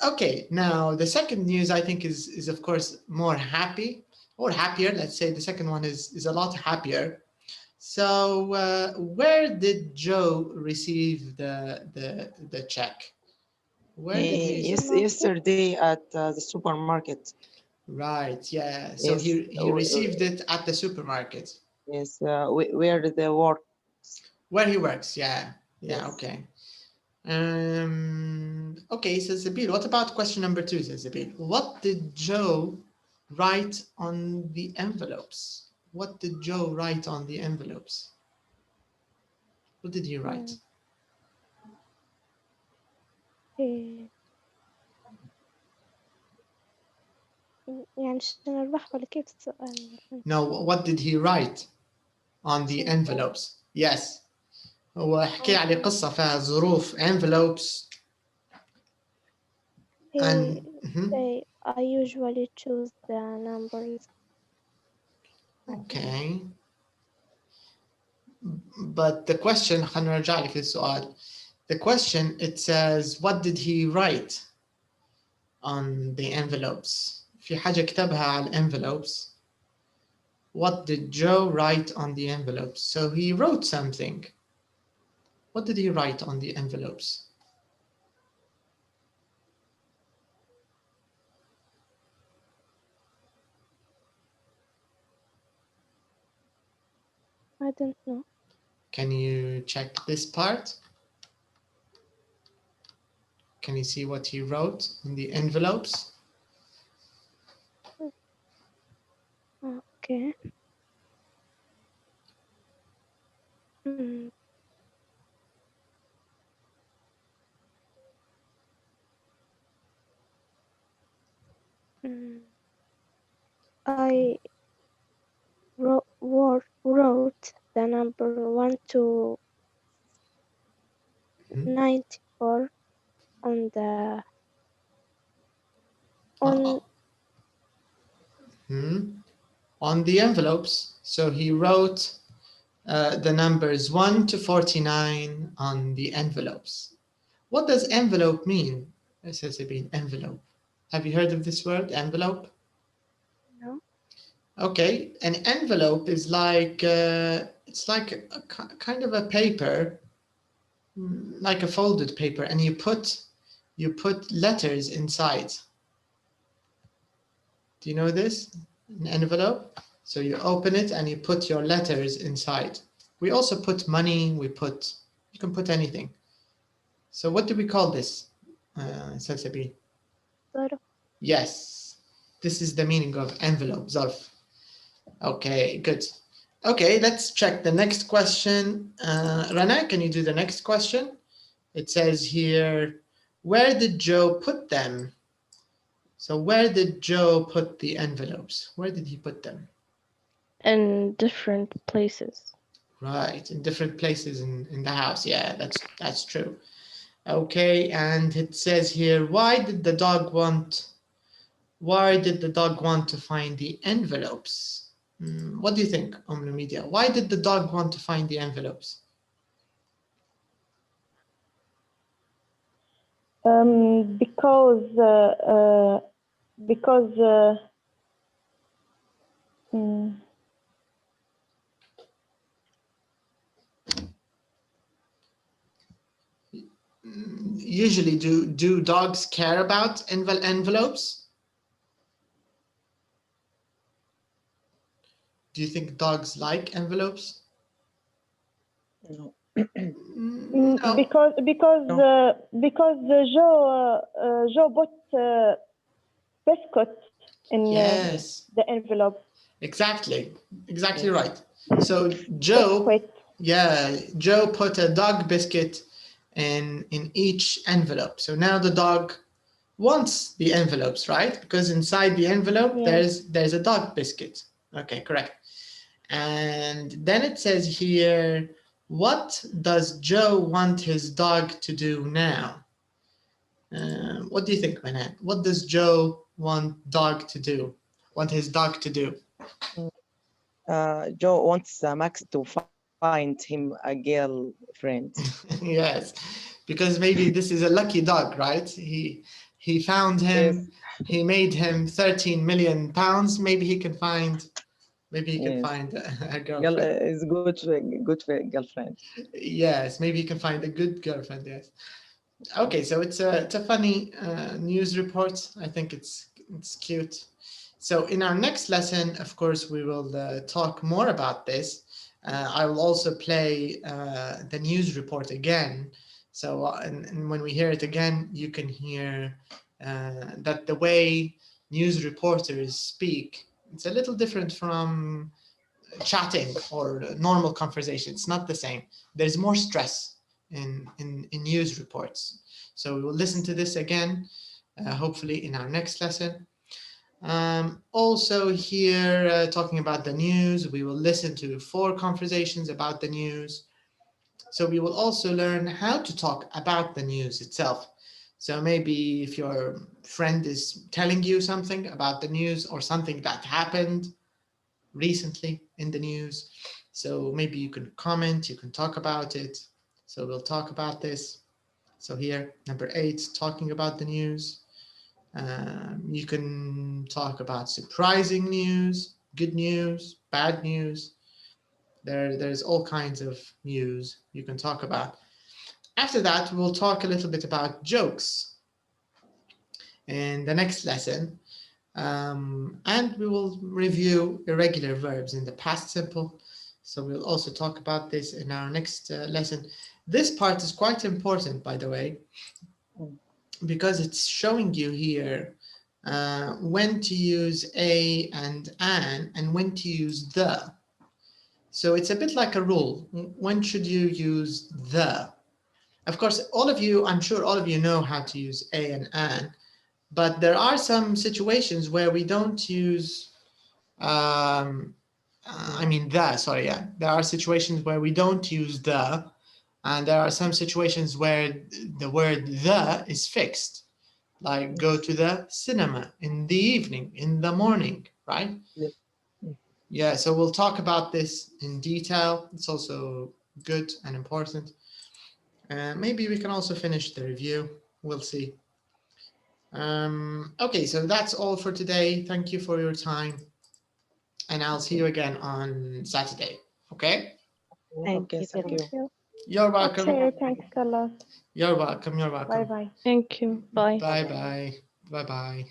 Okay, now the second news I think is of course more happy or happier. Let's say the second one is a lot happier. So where did Joe receive the check? Where did he yesterday at the supermarket. Right, yeah. So Yes. he received it at the supermarket. Yes, where they work. Where he works, yeah. Yeah, Yes. okay. Okay, says Zabil. What about question number 2, says Zabil? What did Joe write on the envelopes? What did Joe write on the envelopes? What did he write? يعني شنو الربح ولا كيف السؤال؟ No, what did he write on the envelopes? Yes. هو حكي عليه قصة فيها ظروف envelopes. And I usually choose the numbers. Okay. But the question, خلينا نرجع لك للسؤال. The question, it says, what did he write on the envelopes? في حاجة كتبها على envelopes. What did Joe write on the envelopes? So he wrote something. What did he write on the envelopes? I don't know. Can you check this part? Can you see what he wrote in the envelopes? Okay. I wrote the number 1 to 94 on the on the envelopes. So he wrote the numbers 1 to 49 on the envelopes. What does envelope mean? It says it means envelope. Have you heard of this word, envelope? No. Okay, an envelope is like it's like a kind of a paper, like a folded paper, and you put letters inside. Do you know this? An envelope. So you open it and you put your letters inside. We also put money. You can put anything. So what do we call this? Salsabi. Yes, this is the meaning of envelope, zarf. Okay, good. Okay, let's check the next question. Rana, can you do the next question? It says here, where did Joe put them? So where did Joe put the envelopes? Where did he put them? In different places. Right, in different places in the house. Yeah, that's true. Okay, and it says here, why did the dog want to find the envelopes? What do you think, Media? Why did the dog want to find the envelopes? Because usually do dogs care about envelopes? Do you think dogs like envelopes? No. No. Because Joe put biscuit in the envelope. Exactly right. So Joe put a dog biscuit in each envelope. So now the dog wants the envelopes, right? Because inside the envelope there's a dog biscuit. Okay, correct. And then it says here, what does Joe want his dog to do now? What do you think, Manat? What does Joe want his dog to do? Joe wants Max to find him a girlfriend. Yes, because maybe this is a lucky dog, right? He found him. Yes. He made him 13 million pounds. Maybe he can find a girlfriend. Is good girlfriend. Yes, maybe he can find a good girlfriend. Yes. Okay, so it's a funny news report. I think it's cute. So in our next lesson, of course, we will talk more about this. I will also play the news report again. So and when we hear it again, you can hear that the way news reporters speak, it's a little different from chatting or normal conversation. It's not the same. There's more stress in news reports. So we will listen to this again, hopefully in our next lesson. Also here, talking about the news, we will listen to 4 conversations about the news. So we will also learn how to talk about the news itself. So maybe if your friend is telling you something about the news or something that happened recently in the news, so maybe you can comment, you can talk about it. So we'll talk about this. So here, number 8, talking about the news. You can talk about surprising news, good news, bad news. There's all kinds of news you can talk about. After that, we'll talk a little bit about jokes in the next lesson. And we will review irregular verbs in the past simple. So we'll also talk about this in our next lesson. This part is quite important, by the way, because it's showing you here when to use a and an and when to use the. So it's a bit like a rule. When should you use the? Of course, I'm sure all of you know how to use a and an, but there are some situations where we don't use, there are situations where we don't use the, and there are some situations where the word the is fixed, like go to the cinema in the evening, in the morning, right? Yeah, so we'll talk about this in detail. It's also good and important. Maybe we can also finish the review. We'll see. Okay, so that's all for today. Thank you for your time. And I'll see you again on Saturday. Okay? Thank you. You're welcome. Okay, thanks a lot. You're welcome. Bye-bye. Thank you. Bye. Bye-bye. Bye-bye.